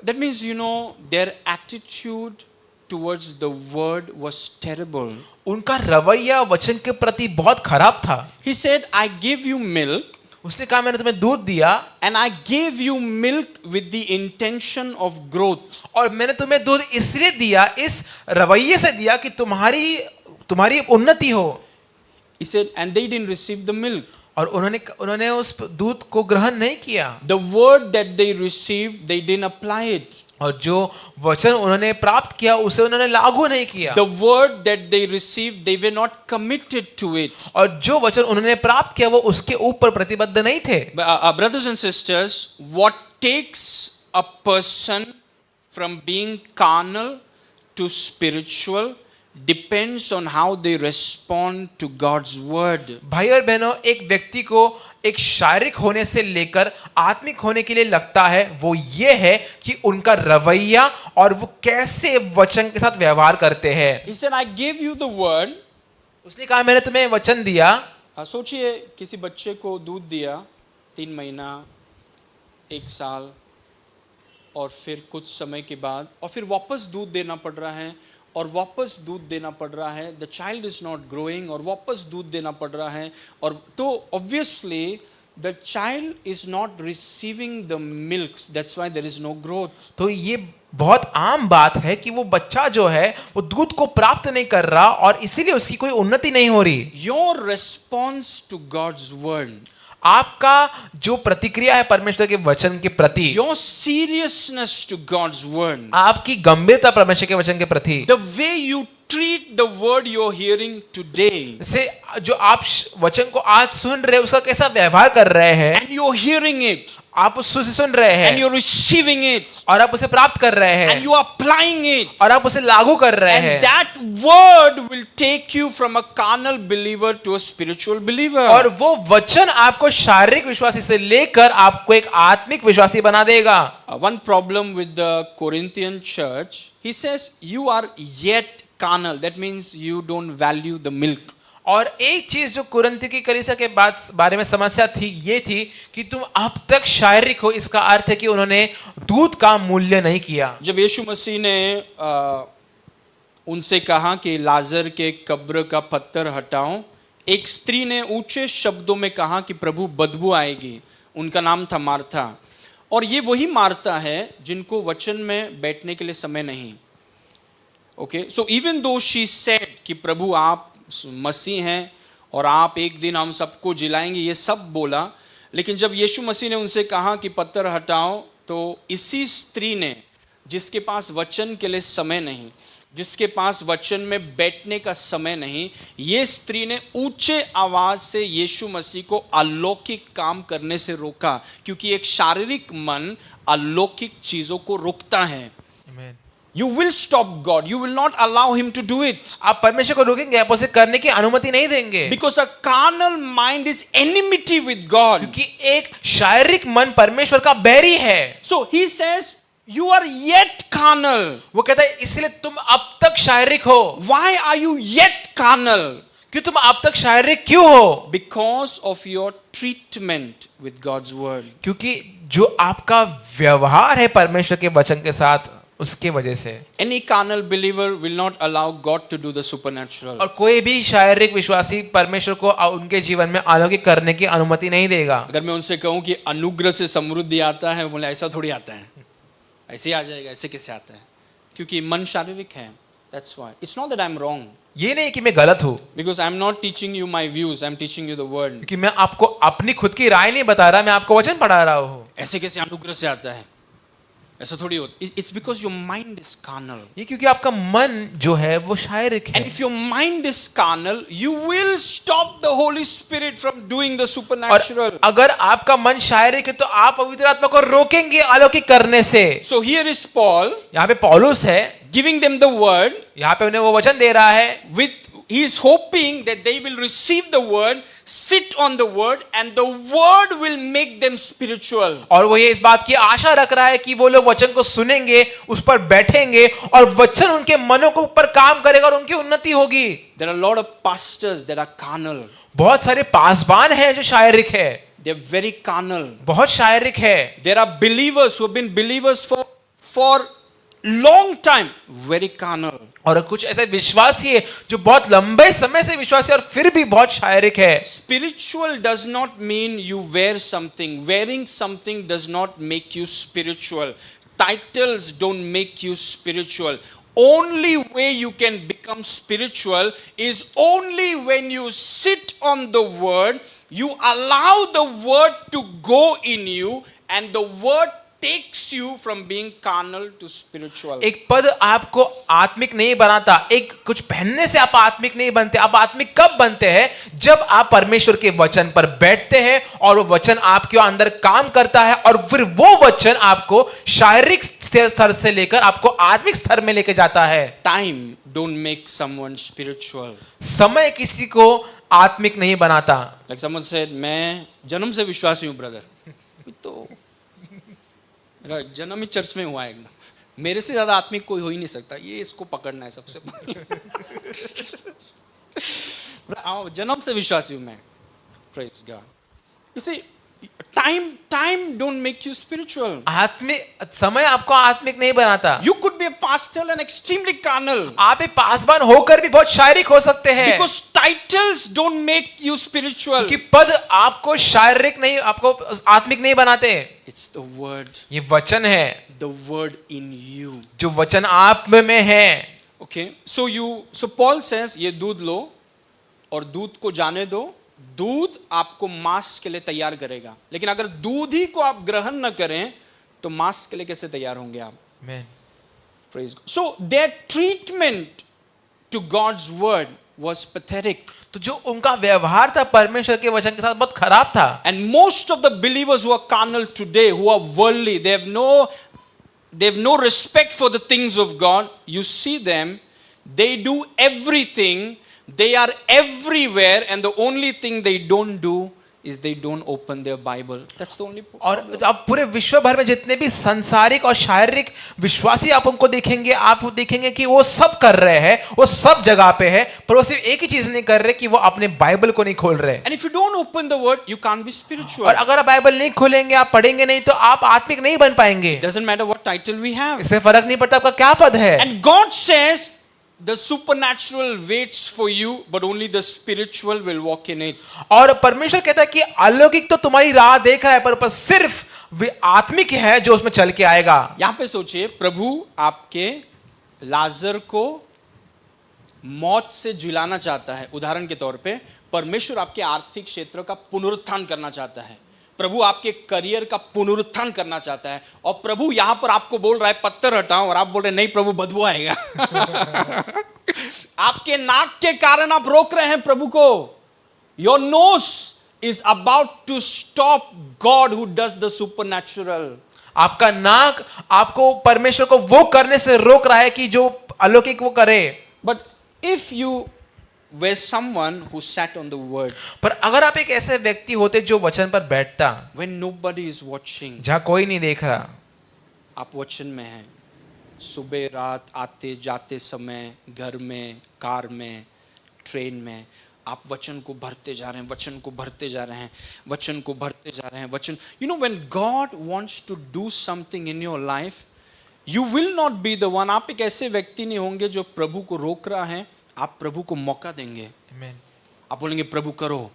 [SPEAKER 1] That means, you know, their attitude towards the word was terrible.
[SPEAKER 2] उनका रवैया वचन के प्रति बहुत खराब था।
[SPEAKER 1] He said, I gave you milk,
[SPEAKER 2] उसने कहा, मैंने तुम्हें दूध दिया
[SPEAKER 1] and I gave you milk with the intention of growth.
[SPEAKER 2] और मैंने तुम्हें दूध इसलिए दिया, इस रवैये से दिया कि तुम्हारी उन्नति हो।
[SPEAKER 1] He said, and they didn't receive the milk.
[SPEAKER 2] और उन्होंने उस दूध को ग्रहण नहीं किया।
[SPEAKER 1] The word that they received, they didn't apply it.
[SPEAKER 2] और जो वचन उन्होंने प्राप्त किया उसे उन्होंने लागू नहीं किया।
[SPEAKER 1] The word that they received, they were not committed to it.
[SPEAKER 2] और जो वचन उन्होंने प्राप्त किया वो उसके ऊपर प्रतिबद्ध नहीं थे।
[SPEAKER 1] Brothers and sisters, what takes a person from being carnal to spiritual depends on how they respond to God's word.
[SPEAKER 2] भाई और बहनों, एक व्यक्ति को एक शारीरिक होने से लेकर आत्मिक होने के लिए लगता है, वो ये है कि उनका रवैया और वो कैसे वचन के साथ व्यवहार करते हैं।
[SPEAKER 1] He said, I gave you the word.
[SPEAKER 2] उसने कहा, मैंने तुम्हें वचन दिया।
[SPEAKER 1] सोचिए, किसी बच्चे को दूध दिया 3 महीना, 1 साल, और फिर कुछ समय के बाद, और फिर वापस दूध देना पड़ रहा है, और वापस दूध देना पड़ रहा है, the child is not growing, और वापस दूध देना पड़ रहा है, और तो obviously the child is not receiving the milk, that's why there is no growth.
[SPEAKER 2] तो ये बहुत आम बात है कि वो बच्चा जो है वो दूध को प्राप्त नहीं कर रहा और इसीलिए उसकी कोई उन्नति नहीं हो रही।
[SPEAKER 1] Your response to God's word,
[SPEAKER 2] आपका जो प्रतिक्रिया है परमेश्वर के वचन के प्रति,
[SPEAKER 1] your seriousness to God's word,
[SPEAKER 2] आपकी गंभीरता परमेश्वर के वचन के प्रति,
[SPEAKER 1] the way you treat the word you're hearing today,
[SPEAKER 2] जैसे जो आप वचन को आज सुन रहे हैं उसका कैसा व्यवहार कर रहे हैं,
[SPEAKER 1] and you're hearing it,
[SPEAKER 2] आप उससे सुन रहे
[SPEAKER 1] and
[SPEAKER 2] हैं
[SPEAKER 1] you're receiving it,
[SPEAKER 2] और आप उसे प्राप्त कर रहे
[SPEAKER 1] and
[SPEAKER 2] हैं
[SPEAKER 1] you are applying it,
[SPEAKER 2] और आप उसे लागू कर रहे
[SPEAKER 1] and
[SPEAKER 2] हैं,
[SPEAKER 1] that word will take you from a carnal believer to a spiritual believer.
[SPEAKER 2] और वो वचन आपको शारीरिक विश्वासी से लेकर आपको एक आत्मिक विश्वासी बना देगा।
[SPEAKER 1] One problem with the Corinthian church, he says, you are yet carnal. That means you don't value the milk.
[SPEAKER 2] और एक चीज जो कुरिन्थ की कलीसिया के बारे में समस्या थी ये थी कि तुम अब तक शारीरिक हो, इसका अर्थ है कि उन्होंने दूध का मूल्य नहीं किया।
[SPEAKER 1] जब यीशु मसीह ने उनसे कहा कि लाजर के कब्र का पत्थर हटाओ, एक स्त्री ने ऊंचे शब्दों में कहा कि प्रभु बदबू आएगी। उनका नाम था मार्था, और ये वही मार्था है जिनको वचन में बैठने के लिए समय नहीं। Okay, so even though she said कि प्रभु आप मसीह हैं और आप एक दिन हम सबको जिलाएंगे, ये सब बोला, लेकिन जब यीशु मसीह ने उनसे कहा कि पत्थर हटाओ, तो इसी स्त्री ने, जिसके पास वचन के लिए समय नहीं, जिसके पास वचन में बैठने का समय नहीं, ये स्त्री ने ऊंचे आवाज से यीशु मसीह को अलौकिक काम करने से रोका, क्योंकि एक शारीरिक मन अलौकिक चीजों को रोकता है। You will stop God. You will not allow him to do it.
[SPEAKER 2] आप परमेश्वर को रोकेंगे, आप उसे करने की अनुमति नहीं देंगे,
[SPEAKER 1] Because a carnal mind is enmity with God.
[SPEAKER 2] क्योंकि एक शारीरिक मन परमेश्वर का बैरी है।
[SPEAKER 1] So he says, you are yet carnal.
[SPEAKER 2] वो कहता है इसलिए तुम अब तक शारीरिक हो।
[SPEAKER 1] Why are you yet carnal?
[SPEAKER 2] क्यों तुम अब तक शारीरिक क्यों हो?
[SPEAKER 1] Because of your treatment with God's word.
[SPEAKER 2] क्योंकि जो आपका व्यवहार है परमेश्वर के वचन के साथ, उसके वजह से।
[SPEAKER 1] Any carnal believer will not allow God to do the supernatural.
[SPEAKER 2] और कोई भी शारीरिक विश्वासी परमेश्वर को उनके जीवन में अलौकिक करने की अनुमति नहीं देगा।
[SPEAKER 1] अगर मैं उनसे कहूं कि अनुग्रह से समृद्धि आता है, बोले ऐसा थोड़ी आता है, ऐसे ही आ जाएगा, ऐसे कैसे आता है? क्योंकि मन शारीरिक है। That's why. It's not that I'm wrong.
[SPEAKER 2] ये नहीं कि मैं गलत हूँ,
[SPEAKER 1] Because I'm not teaching you my views, I'm teaching you the word.
[SPEAKER 2] क्योंकि मैं आपको अपनी खुद की राय नहीं बता रहा, मैं आपको वचन पढ़ा रहा हूँ।
[SPEAKER 1] ऐसे कैसे अनुग्रह से आता है? ऐसा थोड़ी होता। It's because your mind is carnal.
[SPEAKER 2] ये क्योंकि आपका मन जो है वो शारीरिक है।
[SPEAKER 1] And if your mind is carnal, you will stop the Holy Spirit from doing the supernatural.
[SPEAKER 2] और अगर आपका मन शारीरिक है तो आप पवित्र आत्मा को रोकेंगे अलौकिक करने से।
[SPEAKER 1] So here is Paul
[SPEAKER 2] यहाँ पे पौलुस है,
[SPEAKER 1] giving them the word.
[SPEAKER 2] यहाँ पे उन्हें वो वचन दे रहा है।
[SPEAKER 1] He is hoping that they will receive the word, sit on the word, and the word will make them spiritual.
[SPEAKER 2] और वो ये इस बात की आशा रख रहा है कि वो लोग वचन को सुनेंगे, उस पर बैठेंगे और वचन उनके मनों के ऊपर काम करेगा और उनकी उन्नति होगी।
[SPEAKER 1] There are a lot of pastors that are carnal.
[SPEAKER 2] बहुत सारे पासबान हैं जो शारीरिक है,
[SPEAKER 1] They are very carnal.
[SPEAKER 2] बहुत शारीरिक है।
[SPEAKER 1] There are believers who have been believers for long time, very carnal.
[SPEAKER 2] और कुछ ऐसे विश्वासी है जो बहुत लंबे समय से विश्वासी और फिर भी बहुत शारीरिक है।
[SPEAKER 1] Spiritual does not mean you wear something. Wearing something does not make you spiritual. Titles don't make you spiritual. Only way you can become spiritual is only when you sit on the word, you allow the word to go in you, and the word takes you from being carnal to spiritual.
[SPEAKER 2] एक पद आपको आत्मिक नहीं बनाता, एक कुछ पहनने से आप आत्मिक नहीं बनते। आप आत्मिक कब बनते हैं? जब आप परमेश्वर के वचन पर बैठते हैं और वो वचन आपके अंदर काम करता है और फिर वो वचन आपको शारीरिक स्तर से लेकर आपको आत्मिक स्तर में लेकर जाता है।
[SPEAKER 1] Time don't make someone spiritual.
[SPEAKER 2] समय किसी को आत्मिक नहीं बनाता।
[SPEAKER 1] Like someone said, मैं जन्म से विश्वासी हूँ ब्रदर। तो मेरा जन्म ही चर्च में हुआ है एकदम, मेरे से ज्यादा आत्मिक कोई हो ही नहीं सकता, ये इसको पकड़ना है सबसे पहले। आओ, जन्म से विश्वासी हूं मैं। Praise God. You see, time don't make you spiritual.
[SPEAKER 2] आत्मिक समय आपको आत्मिक नहीं बनाता।
[SPEAKER 1] You could be a pastor and extremely carnal.
[SPEAKER 2] आप एक पासवान होकर भी बहुत शारीरिक हो सकते हैं।
[SPEAKER 1] Because titles don't make you spiritual.
[SPEAKER 2] कि पद आपको शारीरिक नहीं, आपको आत्मिक नहीं बनाते।
[SPEAKER 1] It's the word.
[SPEAKER 2] ये वचन है,
[SPEAKER 1] The word in you.
[SPEAKER 2] जो वचन आप में है।
[SPEAKER 1] Okay, so Paul says, ये दूध लो और दूध को जाने दो। दूध आपको मांस के लिए तैयार करेगा, लेकिन अगर दूध ही को आप ग्रहण न करें तो मांस के लिए कैसे तैयार होंगे आप?
[SPEAKER 2] Amen.
[SPEAKER 1] Praise God. So their treatment to God's word was pathetic.
[SPEAKER 2] तो जो उनका व्यवहार था परमेश्वर के वचन के साथ बहुत खराब था।
[SPEAKER 1] And most of the believers who are carnal today, who are worldly, they have no respect for the things of God. You see them, they do everything, they are everywhere, and the only thing they don't do is they don't open their Bible. That's the only problem.
[SPEAKER 2] और अब पूरे विश्व भर में जितने भी सांसारिक और शारीरिक विश्वासी आप उनको देखेंगे, आप देखेंगे कि वो सब कर रहे हैं, वो सब जगह पे है, पर वो सिर्फ एक ही चीज नहीं कर रहे कि वो अपने बाइबल को नहीं खोल रहे।
[SPEAKER 1] And if you don't open the word, you can't be spiritual.
[SPEAKER 2] और अगर आप बाइबल नहीं खोलेंगे, आप पढ़ेंगे नहीं, तो आप आत्मिक नहीं बन पाएंगे।
[SPEAKER 1] Doesn't matter what title we have.
[SPEAKER 2] इससे फर्क नहीं पड़ता आपका क्या पद है।
[SPEAKER 1] And God says the supernatural waits for you, but only the spiritual will walk in it.
[SPEAKER 2] और परमेश्वर कहता है कि अलौकिक तो तुम्हारी राह देख रहा है, पर सिर्फ वे आत्मिक है जो उसमें चल के आएगा।
[SPEAKER 1] यहां पे सोचिए, प्रभु आपके लाजर को मौत से जिलाना चाहता है। उदाहरण के तौर पे परमेश्वर आपके आर्थिक क्षेत्र का पुनरुत्थान करना चाहता है, प्रभु आपके करियर का पुनरुत्थान करना चाहता है, और प्रभु यहां पर आपको बोल रहा है पत्थर हटाओ, और आप बोल रहे नहीं प्रभु बदबू आएगा। आपके नाक के कारण आप रोक रहे हैं प्रभु को। Your nose is about to stop God who does the supernatural.
[SPEAKER 2] आपका नाक आपको परमेश्वर को वो करने से रोक रहा है कि जो अलौकिक वो करे।
[SPEAKER 1] But if you were someone who sat on the word,
[SPEAKER 2] पर अगर आप एक ऐसे व्यक्ति होते जो वचन पर बैठता,
[SPEAKER 1] when nobody is watching,
[SPEAKER 2] जहां कोई नहीं देख रहा,
[SPEAKER 1] आप वचन में हैं, सुबह रात आते जाते समय, घर में, कार में, ट्रेन में, आप वचन को भरते जा रहे हैं, वचन को भरते जा रहे हैं, वचन को भरते जा रहे हैं, वचन। You know, when God wants to do something in your life, you will not be the one. आप एक ऐसे व्यक्ति नहीं होंगे जो प्रभु को रोक रहा है, आप प्रभु को मौका देंगे।
[SPEAKER 2] Amen.
[SPEAKER 1] आप बोलेंगे प्रभु करो,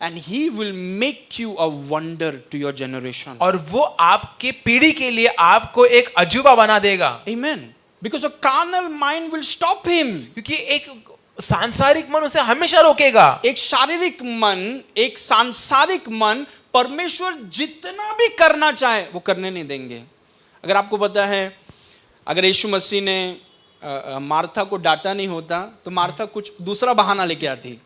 [SPEAKER 1] and he will make you a wonder to your generation.
[SPEAKER 2] और वो आपकी पीढ़ी के लिए आपको एक अजूबा बना देगा।
[SPEAKER 1] Amen. Because a carnal mind will stop him.
[SPEAKER 2] क्योंकि एक सांसारिक मन उसे हमेशा रोकेगा।
[SPEAKER 1] एक शारीरिक मन, एक सांसारिक मन परमेश्वर जितना भी करना चाहे वो करने नहीं देंगे। अगर आपको पता है, अगर यीशु मसीह ने मार्था को डांटा नहीं होता तो मार्था कुछ दूसरा बहाना लेके आती,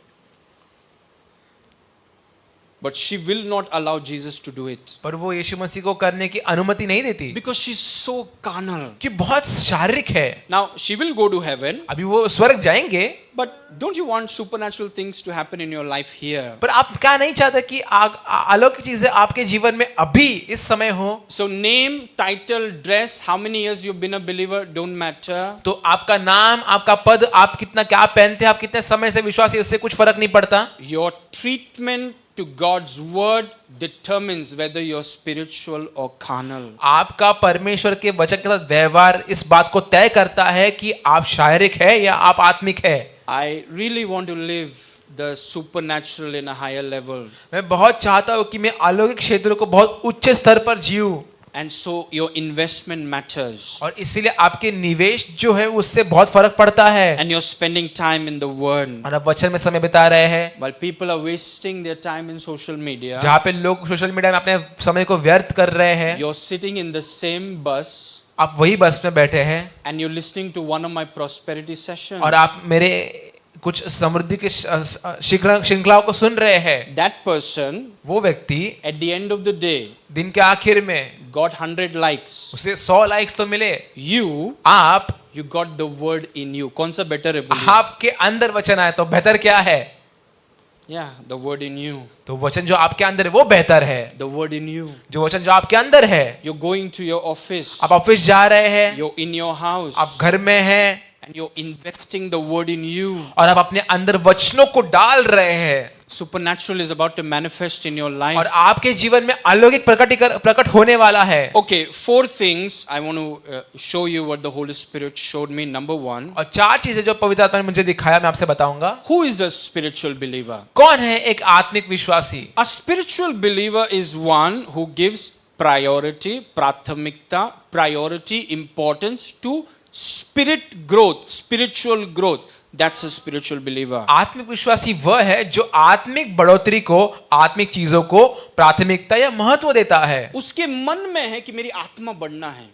[SPEAKER 1] but she will not allow Jesus to do it,
[SPEAKER 2] पर वो यीशु मसीह को करने की अनुमति नहीं देती
[SPEAKER 1] because she's so carnal.
[SPEAKER 2] कि बहुत शारीरिक है।
[SPEAKER 1] Now she will go to heaven,
[SPEAKER 2] अभी वो स्वर्ग जाएंगे,
[SPEAKER 1] but don't you want supernatural things to happen in your life here?
[SPEAKER 2] पर आप क्या नहीं चाहते कि अलौकिक चीजें आपके जीवन में अभी इस समय हो?
[SPEAKER 1] So name, title, dress, how many years you've been a believer don't matter.
[SPEAKER 2] तो आपका नाम, आपका पद, आप कितना क्या पहनते हैं, आप कितने समय से विश्वासी, उससे कुछ फर्क नहीं पड़ता।
[SPEAKER 1] Your treatment to God's word determines whether you're spiritual or carnal.
[SPEAKER 2] आपका परमेश्वर के वचन के साथ व्यवहार इस बात को तय करता है कि आप शारीरिक है या आप आत्मिक है।
[SPEAKER 1] I really want to live the supernatural in a higher level.
[SPEAKER 2] मैं बहुत चाहता हूँ कि मैं अलौकिक क्षेत्रों को बहुत उच्च स्तर पर जीऊं।
[SPEAKER 1] And so your investment matters.
[SPEAKER 2] और इसीलिए आपके निवेश जो है उससे बहुत फर्क पड़ता है।
[SPEAKER 1] And you're spending time in the word.
[SPEAKER 2] और आप वचन में समय बिता रहे हैं,
[SPEAKER 1] While people are wasting their time in social media,
[SPEAKER 2] जहाँ पे लोग सोशल मीडिया में अपने समय को व्यर्थ कर रहे हैं,
[SPEAKER 1] you're sitting in the same bus
[SPEAKER 2] आप वही बस में बैठे हैं
[SPEAKER 1] and you're listening to one of my prosperity sessions.
[SPEAKER 2] और आप मेरे कुछ समृद्धि के श्रृंखलाओं को सुन रहे हैं।
[SPEAKER 1] That person,
[SPEAKER 2] वो व्यक्ति
[SPEAKER 1] at the end of the day,
[SPEAKER 2] दिन के आखिर में
[SPEAKER 1] got 100 likes.
[SPEAKER 2] उसे 100 लाइक्स तो मिले,
[SPEAKER 1] You got the word in you. कौन सा better है बोलिए?
[SPEAKER 2] आपके अंदर वचन आए तो बेहतर क्या है?
[SPEAKER 1] Yeah, the word in you.
[SPEAKER 2] तो वचन जो आपके अंदर है वो बेहतर है।
[SPEAKER 1] The word in you.
[SPEAKER 2] जो वचन जो आपके अंदर है,
[SPEAKER 1] You're going to your office.
[SPEAKER 2] आप ऑफिस जा रहे हैं,
[SPEAKER 1] You're in your house.
[SPEAKER 2] आप घर में हैं,
[SPEAKER 1] And you're investing the word in you.
[SPEAKER 2] और आप अपने अंदर वचनों को डाल रहे हैं।
[SPEAKER 1] Supernatural is about to manifest in your life.
[SPEAKER 2] और आपके जीवन में अलौकिक प्रकट होने वाला है।
[SPEAKER 1] Okay, 4 things I want to show you what the Holy Spirit showed me. Number 1.
[SPEAKER 2] और 4 चीजें जो पवित्र आत्मा ने मुझे दिखाया, मैं आपसे बताऊंगा।
[SPEAKER 1] Who is a spiritual believer?
[SPEAKER 2] कौन है एक आत्मिक विश्वासी?
[SPEAKER 1] A spiritual believer is one who gives priority, प्राथमिकता, priority, importance to spirit growth, spiritual growth. That's a spiritual believer.
[SPEAKER 2] आत्मिक विश्वासी वह है जो आत्मिक बढ़ोतरी को, आत्मिक चीजों को प्राथमिकता या महत्व देता है।
[SPEAKER 1] उसके मन में है कि मेरी आत्मा बढ़ना है.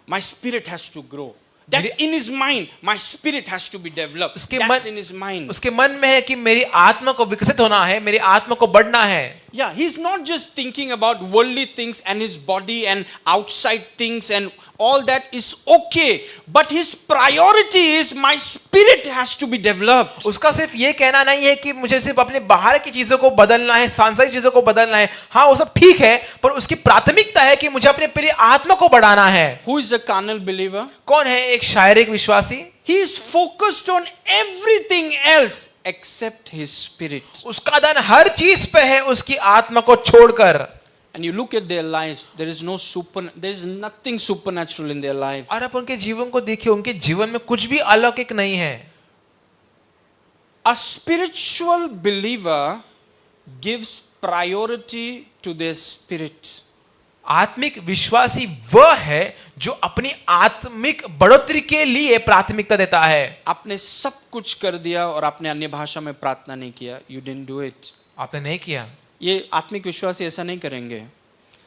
[SPEAKER 1] My spirit has to grow. That's in his mind. My spirit has to be developed.
[SPEAKER 2] उसके
[SPEAKER 1] That's
[SPEAKER 2] मन-
[SPEAKER 1] in his mind.
[SPEAKER 2] उसके मन में है कि मेरी आत्मा को विकसित होना है, मेरी आत्मा को बढ़ना है.
[SPEAKER 1] Yeah, he's not just thinking about worldly things and his body and outside things and all that is okay, but his priority is my spirit has to be developed.
[SPEAKER 2] उसका सिर्फ ये कहना नहीं है कि मुझे सिर्फ अपने बाहर की चीजों को बदलना है, सांसारिक चीजों को बदलना है. हाँ, वो सब ठीक है, पर उसकी प्राथमिकता है कि मुझे अपने प्रिय आत्मा को बढ़ाना है.
[SPEAKER 1] Who is a carnal believer?
[SPEAKER 2] कौन है एक शारीरिक विश्वासी?
[SPEAKER 1] He is focused on everything else except his spirit.
[SPEAKER 2] उसका ध्यान हर चीज पे है, उसकी आत्मा को छोड़कर.
[SPEAKER 1] And you look at their lives, there is nothing supernatural in their life.
[SPEAKER 2] और आप उनके जीवन को देखिए, उनके जीवन में कुछ भी अलौकिक नहीं है.
[SPEAKER 1] A spiritual believer gives priority to their spirit.
[SPEAKER 2] आत्मिक विश्वासी वह है जो अपनी आत्मिक बढ़ोतरी के लिए प्राथमिकता देता है.
[SPEAKER 1] आपने सब कुछ कर दिया और आपने अन्य भाषा में प्रार्थना नहीं किया. You didn't do it.
[SPEAKER 2] आपने नहीं किया.
[SPEAKER 1] ये आत्मिक विश्वासी ऐसा नहीं करेंगे,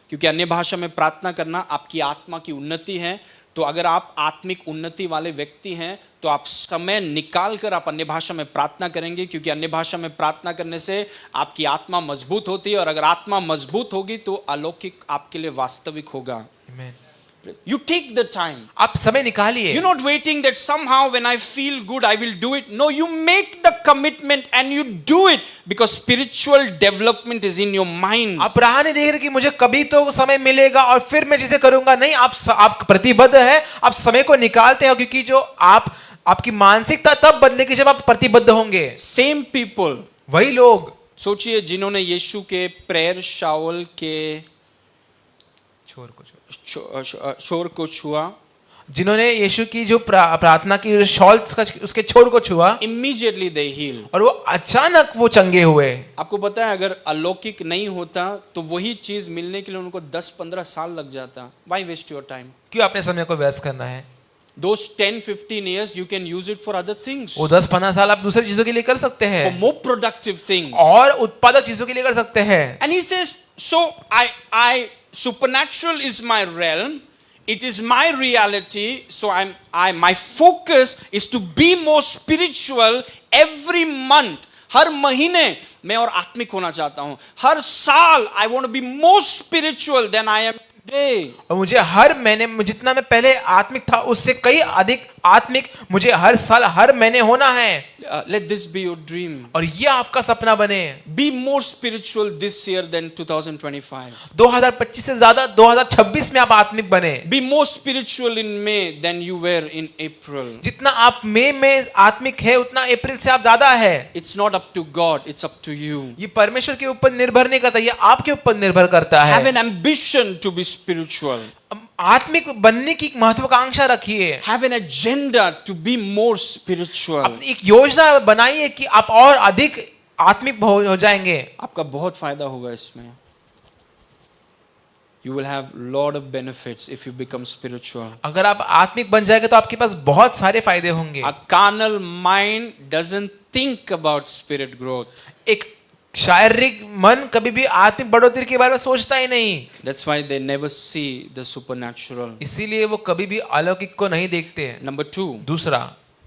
[SPEAKER 1] क्योंकि अन्य भाषा में प्रार्थना करना आपकी आत्मा की उन्नति है. तो अगर आप आत्मिक उन्नति वाले व्यक्ति हैं तो आप समय निकाल कर आप अन्य भाषा में प्रार्थना करेंगे, क्योंकि अन्य भाषा में प्रार्थना करने से आपकी आत्मा मजबूत होती है, और अगर आत्मा मजबूत होगी तो अलौकिक आपके लिए वास्तविक होगा.
[SPEAKER 2] Amen.
[SPEAKER 1] You take the time.
[SPEAKER 2] आप समय निकालिए.
[SPEAKER 1] You're not waiting that somehow when I feel good I will do it. No, you make the commitment and you do it, because spiritual development is in your mind.
[SPEAKER 2] आप राह नहीं देख रहे कि मुझे कभी तो समय मिलेगा और फिर मैं चीजें करूंगा. नहीं, आप प्रतिबद्ध है, आप समय को निकालते हो, क्योंकि जो आपकी मानसिकता तब बदलेगी जब आप प्रतिबद्ध होंगे.
[SPEAKER 1] Same people.
[SPEAKER 2] वही लोग.
[SPEAKER 1] सोचिए जिन्होंने यीशु के प्रेयर शाउल के छोर को छुआ,
[SPEAKER 2] जिन्होंने यीशु की जो प्रार्थना की शॉल उसके छोर को छुआ,
[SPEAKER 1] immediately they healed.
[SPEAKER 2] और वो अचानक वो चंगे हुए.
[SPEAKER 1] आपको पता है अगर अलौकिक नहीं होता तो वही चीज मिलने के लिए उनको 10-15 साल लग जाता. Why waste your time?
[SPEAKER 2] क्यों अपने समय को व्यस्त करना है?
[SPEAKER 1] Those 10-15 years you can use it for other things.
[SPEAKER 2] वो 10-15 साल आप दूसरी चीजों के लिए कर सकते हैं,
[SPEAKER 1] For more productive things.
[SPEAKER 2] और उत्पादक चीजों के लिए कर सकते हैं.
[SPEAKER 1] And he says, so supernatural is my realm. It is my reality. So my focus is to be more spiritual every month. हर महीने मैं और आत्मिक होना चाहता हूं. हर साल I want to be more spiritual than I am today.
[SPEAKER 2] और मुझे हर महीने जितना मैं पहले आत्मिक था उससे कई अधिक आत्मिक मुझे हर साल हर महीने होना है.
[SPEAKER 1] Let this be your dream.
[SPEAKER 2] और ये आपका सपना बने.
[SPEAKER 1] Be more spiritual this year than 2025.
[SPEAKER 2] 2025 से ज्यादा 2026 में आप आत्मिक बने.
[SPEAKER 1] Be more spiritual in May than you were in April.
[SPEAKER 2] जितना आप मई में आत्मिक है उतना अप्रैल से आप ज्यादा है.
[SPEAKER 1] It's not up to God, it's up to you.
[SPEAKER 2] ये परमेश्वर के ऊपर निर्भर नहीं करता, ये आपके ऊपर निर्भर करता है.
[SPEAKER 1] Have an ambition to be spiritual.
[SPEAKER 2] आत्मिक बनने की महत्वाकांक्षा रखिए.
[SPEAKER 1] Have an agenda to be more spiritual.
[SPEAKER 2] अपनी एक योजना बनाइए कि आप और अधिक आत्मिक हो जाएंगे.
[SPEAKER 1] आपका बहुत फायदा होगा इसमें. You will have lot of benefits if you become spiritual.
[SPEAKER 2] अगर आप आत्मिक बन जाएंगे तो आपके पास बहुत सारे फायदे होंगे.
[SPEAKER 1] A carnal mind doesn't think about spirit growth.
[SPEAKER 2] एक शारीरिक मन कभी भी आत्मिक बढ़ोतरी के बारे में सोचता ही नहीं.
[SPEAKER 1] That's why they never see the supernatural.
[SPEAKER 2] इसीलिए वो कभी भी अलौकिक को नहीं देखते हैं.
[SPEAKER 1] Number 2.
[SPEAKER 2] दूसरा,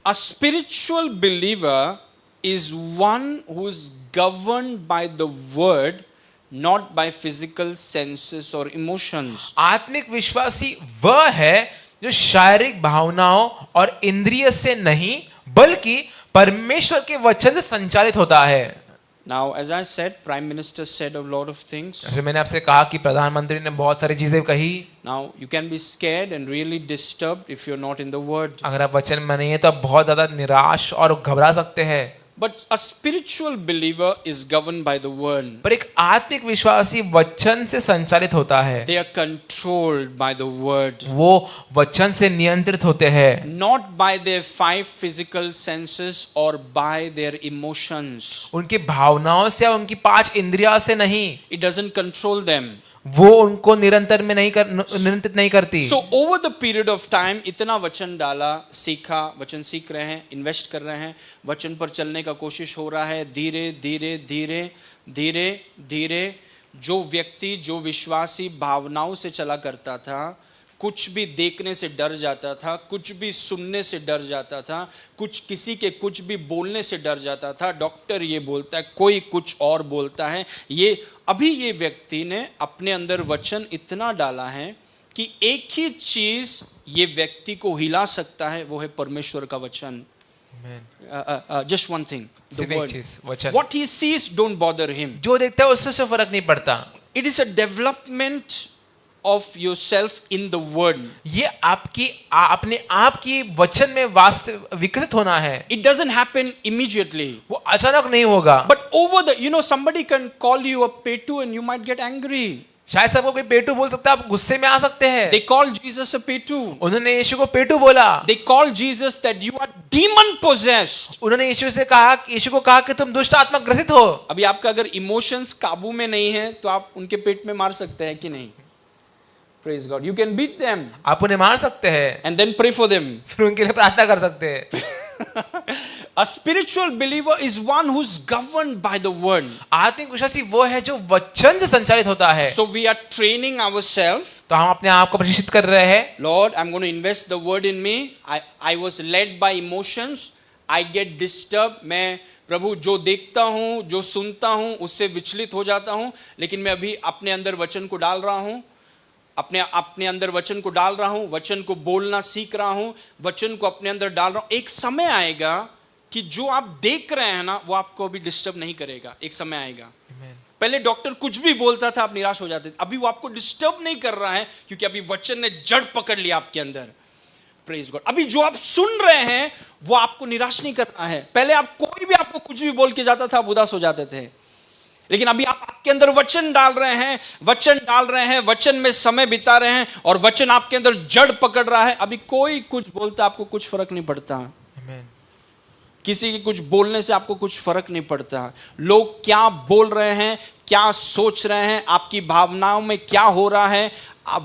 [SPEAKER 1] A spiritual believer is one who is governed by the word, not by physical senses or emotions.
[SPEAKER 2] आत्मिक विश्वासी वह है जो शारीरिक भावनाओं और इंद्रिय से नहीं बल्कि परमेश्वर के वचन से संचालित होता है.
[SPEAKER 1] Now, as I said, Prime Minister said a lot of things.
[SPEAKER 2] जैसे मैंने आपसे कहा कि प्रधानमंत्री ने बहुत सारी चीजें कही.
[SPEAKER 1] Now, you can be scared and really disturbed if you're not in the word.
[SPEAKER 2] अगर आप वचन में नहीं है तो आप बहुत ज्यादा निराश और घबरा सकते हैं.
[SPEAKER 1] But a spiritual believer is governed by the word.
[SPEAKER 2] पर एक आत्मिक विश्वासी वचन से संचालित होता है.
[SPEAKER 1] They are controlled by the word.
[SPEAKER 2] वो वचन से नियंत्रित होते हैं.
[SPEAKER 1] Not by their 5 physical senses or by their emotions.
[SPEAKER 2] उनकी भावनाओं से या उनकी 5 इंद्रियों से नहीं.
[SPEAKER 1] It doesn't control them.
[SPEAKER 2] वो उनको नियंत्रित नहीं करती.
[SPEAKER 1] So over the period of time इतना वचन डाला, सीखा, वचन सीख रहे हैं, इन्वेस्ट कर रहे हैं, वचन पर चलने का कोशिश हो रहा है. धीरे धीरे धीरे धीरे धीरे जो व्यक्ति जो विश्वासी भावनाओं से चला करता था कुछ भी देखने से डर जाता था, कुछ भी सुनने से डर जाता था, कुछ किसी के कुछ भी बोलने से डर जाता था। डॉक्टर ये बोलता है, कोई कुछ और बोलता है। ये व्यक्ति ने अपने अंदर वचन इतना डाला है कि एक ही चीज ये व्यक्ति को हिला सकता है, वो है परमेश्वर का वचन। जस्ट वन थिंग,
[SPEAKER 2] सिर्फ एक चीज, वचन।
[SPEAKER 1] What he sees don't bother him.
[SPEAKER 2] जो देखता है उससे फर्क नहीं पड़ता।
[SPEAKER 1] It is a development of yourself in the word.
[SPEAKER 2] ये आपकी अपने आप की वचन में वास्तव विकसित होना है।
[SPEAKER 1] It doesn't happen immediately.
[SPEAKER 2] वो अचानक नहीं होगा।
[SPEAKER 1] But over the, somebody can call you a petu and you might get angry.
[SPEAKER 2] शायद सबको कोई पेटू बोल सकता है, आप गुस्से में आ सकते हैं।
[SPEAKER 1] They called Jesus a petu.
[SPEAKER 2] उन्होंने यीशु को पेटू बोला।
[SPEAKER 1] They called Jesus that you are demon possessed.
[SPEAKER 2] उन्होंने यीशु को कहा कि तुम दुष्ट आत्मा ग्रसित हो।
[SPEAKER 1] अभी आपका अगर इमोशंस काबू में नहीं है तो आप उनके पेट में मार सकते हैं कि नहीं? Praise God. You can beat them.
[SPEAKER 2] आप उन्हें मार सकते हैं।
[SPEAKER 1] And then pray for them.
[SPEAKER 2] फिर उनके लिए प्रार्थना कर सकते हैं।
[SPEAKER 1] A spiritual believer is one who's governed by the word.
[SPEAKER 2] आत्मिक विश्वासी वो है जो वचन से संचालित होता है।
[SPEAKER 1] So we are training ourselves.
[SPEAKER 2] तो हम अपने आप को प्रशिक्षित कर रहे हैं।
[SPEAKER 1] Lord, I'm going to invest the word in me. I was led by emotions. I get disturbed. मैं प्रभु जो देखता हूँ, जो सुनता हूँ, उससे विचलित हो जाता हूँ, लेकिन मैं अभी अपने अंदर वचन को डाल रहा हूँ, अपने अंदर वचन को डाल रहा हूँ, वचन को बोलना सीख रहा हूँ, वचन को अपने अंदर डाल रहा हूँ। एक समय आएगा कि जो आप देख रहे हैं ना, वो आपको अभी डिस्टर्ब नहीं करेगा। एक समय आएगा। पहले डॉक्टर कुछ भी बोलता था, आप निराश हो जाते थे। अभी वो आपको डिस्टर्ब नहीं कर रहा है, क्योंकि अभी वचन ने जड़ पकड़ लिया आपके अंदर। Praise God. अभी जो आप सुन रहे हैं वो आपको निराश नहीं कर रहा है। पहले आप कोई भी आपको कुछ भी बोल के जाता था, आप उदास हो जाते थे, लेकिन अभी आप आपके अंदर वचन डाल रहे हैं, वचन में समय बिता रहे हैं, और वचन आपके अंदर जड़ पकड़ रहा है। अभी कोई कुछ बोलता, आपको कुछ फर्क नहीं पड़ता। किसी के कुछ बोलने से आपको कुछ फर्क नहीं पड़ता। लोग क्या बोल रहे हैं, क्या सोच रहे हैं, आपकी भावनाओं में क्या हो रहा है,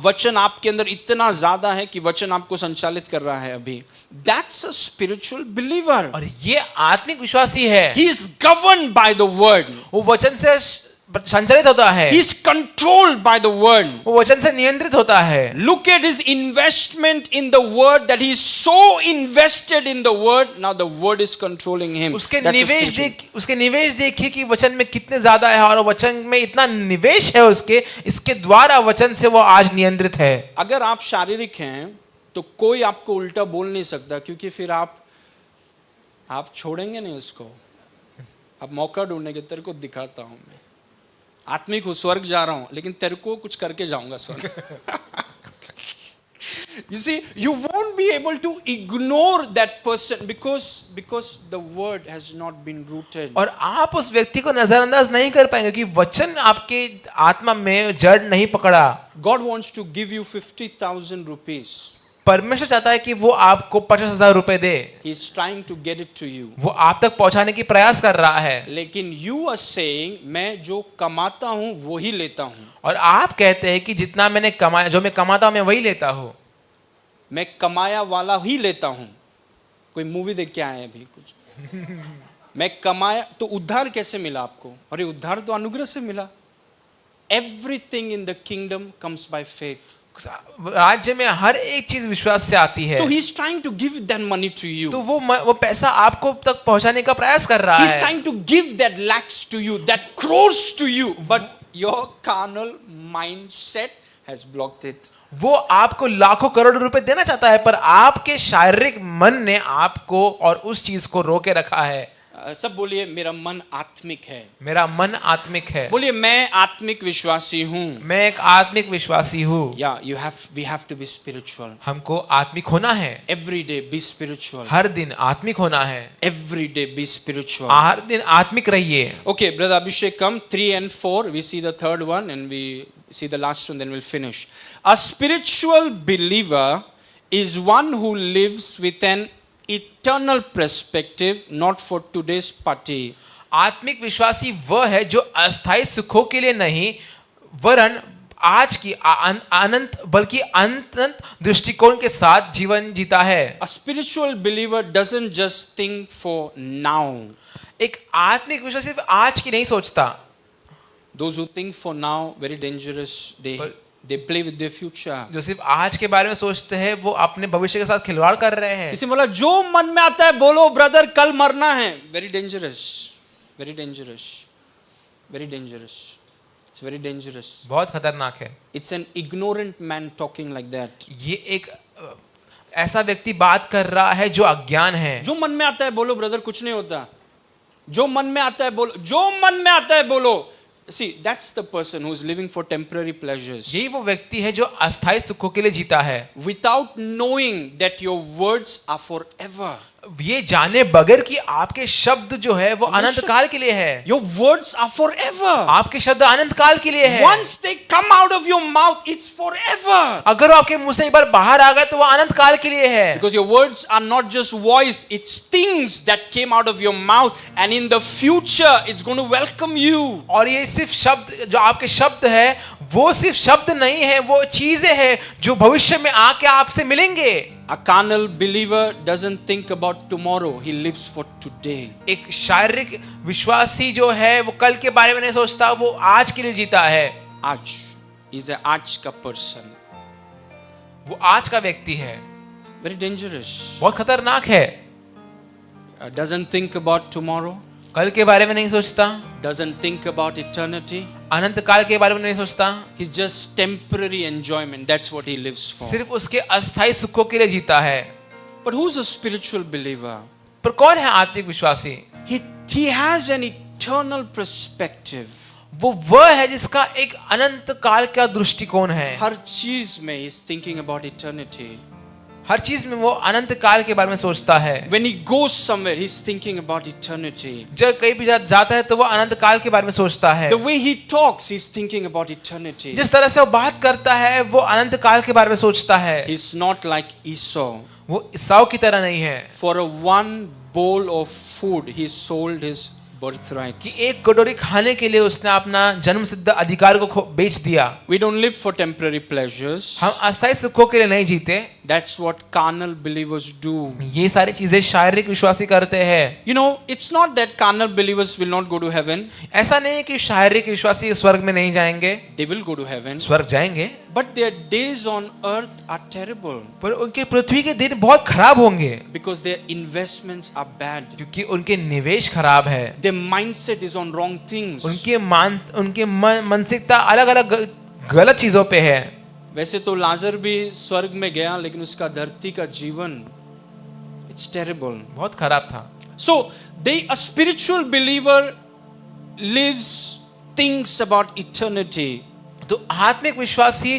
[SPEAKER 1] वचन आपके अंदर इतना ज्यादा है कि वचन आपको संचालित कर रहा है। अभी दैट्स अ स्पिरिचुअल बिलीवर।
[SPEAKER 2] और ये आत्मिक विश्वासी है।
[SPEAKER 1] He is governed by the word.
[SPEAKER 2] वो वचन से संचालित होता है।
[SPEAKER 1] He is controlled by the word.
[SPEAKER 2] वो वचन से नियंत्रित होता है।
[SPEAKER 1] Look at his investment in the word, that he is so invested in the word. Now the word is controlling him.
[SPEAKER 2] उसके निवेश देखिए कि वचन में कितने ज्यादा है, और वचन में इतना निवेश है उसके, इसके द्वारा वचन से वो आज नियंत्रित है। अगर
[SPEAKER 1] आप शारीरिक हैं तो कोई आपको उल्टा बोल नहीं सकता, क्योंकि फिर आप छोड़ेंगे नहीं उसको। अब मौका ढूंढने के तेरे को दिखाता हूं मैं। आत्मिक हूं, स्वर्ग जा रहा हूं, लेकिन तेरे को कुछ करके जाऊंगा स्वर्ग। You see, you won't be able to ignore that person because the word has not been rooted.
[SPEAKER 2] और आप उस व्यक्ति को नजरअंदाज नहीं कर पाएंगे कि वचन आपके आत्मा में जड़ नहीं पकड़ा।
[SPEAKER 1] God wants to give you 50,000 rupees.
[SPEAKER 2] परमेश्वर चाहता है कि वो आपको 50,000 रुपए दे।
[SPEAKER 1] He is trying to get it to you.
[SPEAKER 2] वो आप तक पहुंचाने की प्रयास कर रहा है।
[SPEAKER 1] लेकिन you are saying, मैं जो कमाता हूं वो ही लेता हूं।
[SPEAKER 2] और आप कहते हैं कि जितना मैंने कमाया, जो मैं कमाता हूं मैं वही लेता हूं।
[SPEAKER 1] मैं कमाया वाला ही लेता हूं। कोई मूवी देख के आए अभी कुछ? मैं कमाया तो उद्धार कैसे मिला आपको? अरे उद्धार तो अनुग्रह से मिला। Everything in the kingdom comes by faith.
[SPEAKER 2] राज्य में हर एक चीज विश्वास से आती है।
[SPEAKER 1] So he is trying to give that money to you.
[SPEAKER 2] तो वो पैसा आपको तक पहुंचाने का प्रयास कर रहा है।
[SPEAKER 1] He is trying to give that lakhs to you, that crores to you, but your carnal mindset has blocked it.
[SPEAKER 2] वो आपको लाखों करोड़ रुपए देना चाहता है, पर आपके शारीरिक मन ने आपको और उस चीज को रोके रखा है।
[SPEAKER 1] सब बोलिए, मेरा मन आत्मिक है।
[SPEAKER 2] मेरा मन आत्मिक है।
[SPEAKER 1] बोलिए, मैं आत्मिक विश्वासी हूँ।
[SPEAKER 2] मैं एक आत्मिक विश्वासी हूँ।
[SPEAKER 1] we have to be spiritual.
[SPEAKER 2] हमको आत्मिक होना है।
[SPEAKER 1] Every day be spiritual.
[SPEAKER 2] हर दिन आत्मिक होना है।
[SPEAKER 1] Every day be spiritual.
[SPEAKER 2] हर दिन आत्मिक रहिए।
[SPEAKER 1] Okay, brother Abhishek, come 3 and 4. We see the third one and we see the last one, then we'll finish. A spiritual believer is one who lives with an eternal perspective, not for today's party.
[SPEAKER 2] आत्मिक विश्वासी वह है जो अस्थायी सुखों के लिए नहीं, वरन आज की अनंत बल्कि अनंत दृष्टिकोण के साथ जीवन जीता है।
[SPEAKER 1] A spiritual believer doesn't just think for now.
[SPEAKER 2] एक आत्मिक विश्वासी सिर्फ आज की नहीं सोचता।
[SPEAKER 1] Those who think for now, very dangerous. They play with their future.
[SPEAKER 2] जो सिर्फ आज के बारे में सोचते हैं वो अपने भविष्य के साथ खिलवाड़ कर रहे हैं।
[SPEAKER 1] किसी ने बोला जो मन में आता है बोलो ब्रदर, कल मरना है। Very dangerous, very dangerous, very dangerous. It's very dangerous.
[SPEAKER 2] बहुत खतरनाक है।
[SPEAKER 1] It's an ignorant man talking like that.
[SPEAKER 2] ये एक ऐसा व्यक्ति बात कर रहा है जो अज्ञान है।
[SPEAKER 1] जो मन में आता है बोलो ब्रदर, कुछ नहीं होता। जो मन में आता है बोलो, जो मन में आता है बोलो। See, that's the person who is living for temporary pleasures.
[SPEAKER 2] यही वो व्यक्ति है जो अस्थायी सुखों के लिए जीता है,
[SPEAKER 1] Without knowing that your words are forever.
[SPEAKER 2] ये जाने बगैर कि आपके शब्द जो है वो अनंत काल के लिए है।
[SPEAKER 1] Your words are forever.
[SPEAKER 2] आपके शब्द अनंत काल के लिए है।
[SPEAKER 1] Once they come out of your mouth, it's forever.
[SPEAKER 2] अगर वो आपके मुंह से एक बार बाहर आ गए तो वो अनंत काल के लिए है।
[SPEAKER 1] Because your words are not just voice, it's things that came out of your mouth, and in the future it's going to welcome you.
[SPEAKER 2] और ये सिर्फ शब्द, जो आपके शब्द है वो सिर्फ शब्द नहीं है, वो चीजें हैं जो भविष्य में आके आपसे मिलेंगे।
[SPEAKER 1] A carnal believer doesn't think about tomorrow, he lives for today.
[SPEAKER 2] एक शारीरिक विश्वासी जो है वो कल के बारे में नहीं सोचता, वो आज के लिए जीता है।
[SPEAKER 1] आज is a आज का person.
[SPEAKER 2] वो आज का व्यक्ति है।
[SPEAKER 1] Very dangerous.
[SPEAKER 2] बहुत खतरनाक है।
[SPEAKER 1] Doesn't think about tomorrow,
[SPEAKER 2] कल के बारे में नहीं सोचता,
[SPEAKER 1] doesn't think about eternity.
[SPEAKER 2] अनंत काल के बारे में नहीं सोचता,
[SPEAKER 1] He's just temporary enjoyment. That's what he lives for.
[SPEAKER 2] सिर्फ उसके अस्थायी सुखों के लिए जीता है।
[SPEAKER 1] But who's a spiritual believer?
[SPEAKER 2] पर कौन है आत्मिक विश्वासी?
[SPEAKER 1] He has an eternal perspective.
[SPEAKER 2] वह है जिसका एक अनंत काल का दृष्टिकोण है।
[SPEAKER 1] हर चीज में he's thinking about eternity.
[SPEAKER 2] हर चीज में वो अनंत काल के बारे में सोचता है।
[SPEAKER 1] When he goes somewhere, he's thinking about eternity.
[SPEAKER 2] जब कहीं भी जाता है तो वो अनंत काल के बारे में सोचता है।
[SPEAKER 1] The way he talks, he's thinking about eternity.
[SPEAKER 2] जिस तरह से वो बात करता है वो अनंत काल के बारे में सोचता है।
[SPEAKER 1] He's not like Esau.
[SPEAKER 2] वो ईसाऊ की तरह नहीं है
[SPEAKER 1] For a one bowl of food, he sold his birthright.
[SPEAKER 2] कि एक कटोरी खाने के लिए उसने अपना जन्म सिद्ध अधिकार को बेच दिया।
[SPEAKER 1] We don't live for temporary pleasures.
[SPEAKER 2] हम अस्थायी सुखों के लिए नहीं जीते।
[SPEAKER 1] That's what carnal believers do.
[SPEAKER 2] ये सारी चीजें शारीरिक विश्वासी करते हैं।
[SPEAKER 1] You know, it's not that carnal believers will not go to heaven.
[SPEAKER 2] ऐसा नहीं है कि शारीरिक विश्वासी स्वर्ग में नहीं जाएंगे,
[SPEAKER 1] They will go to heaven.
[SPEAKER 2] स्वर्ग जाएंगे,
[SPEAKER 1] But their days on earth are terrible
[SPEAKER 2] पर उनके पृथ्वी के दिन बहुत खराब होंगे
[SPEAKER 1] because their investments are bad.
[SPEAKER 2] क्योंकि उनके निवेश खराब है।
[SPEAKER 1] Their mindset is on wrong things.
[SPEAKER 2] उनके मानसिकता अलग अलग गलत चीजों पे है।
[SPEAKER 1] वैसे तो लाजर भी स्वर्ग में गया, लेकिन उसका धरती का जीवन it's terrible.
[SPEAKER 2] बहुत खराब था।
[SPEAKER 1] So a spiritual believer lives, thinks about eternity.
[SPEAKER 2] तो आत्मिक विश्वासी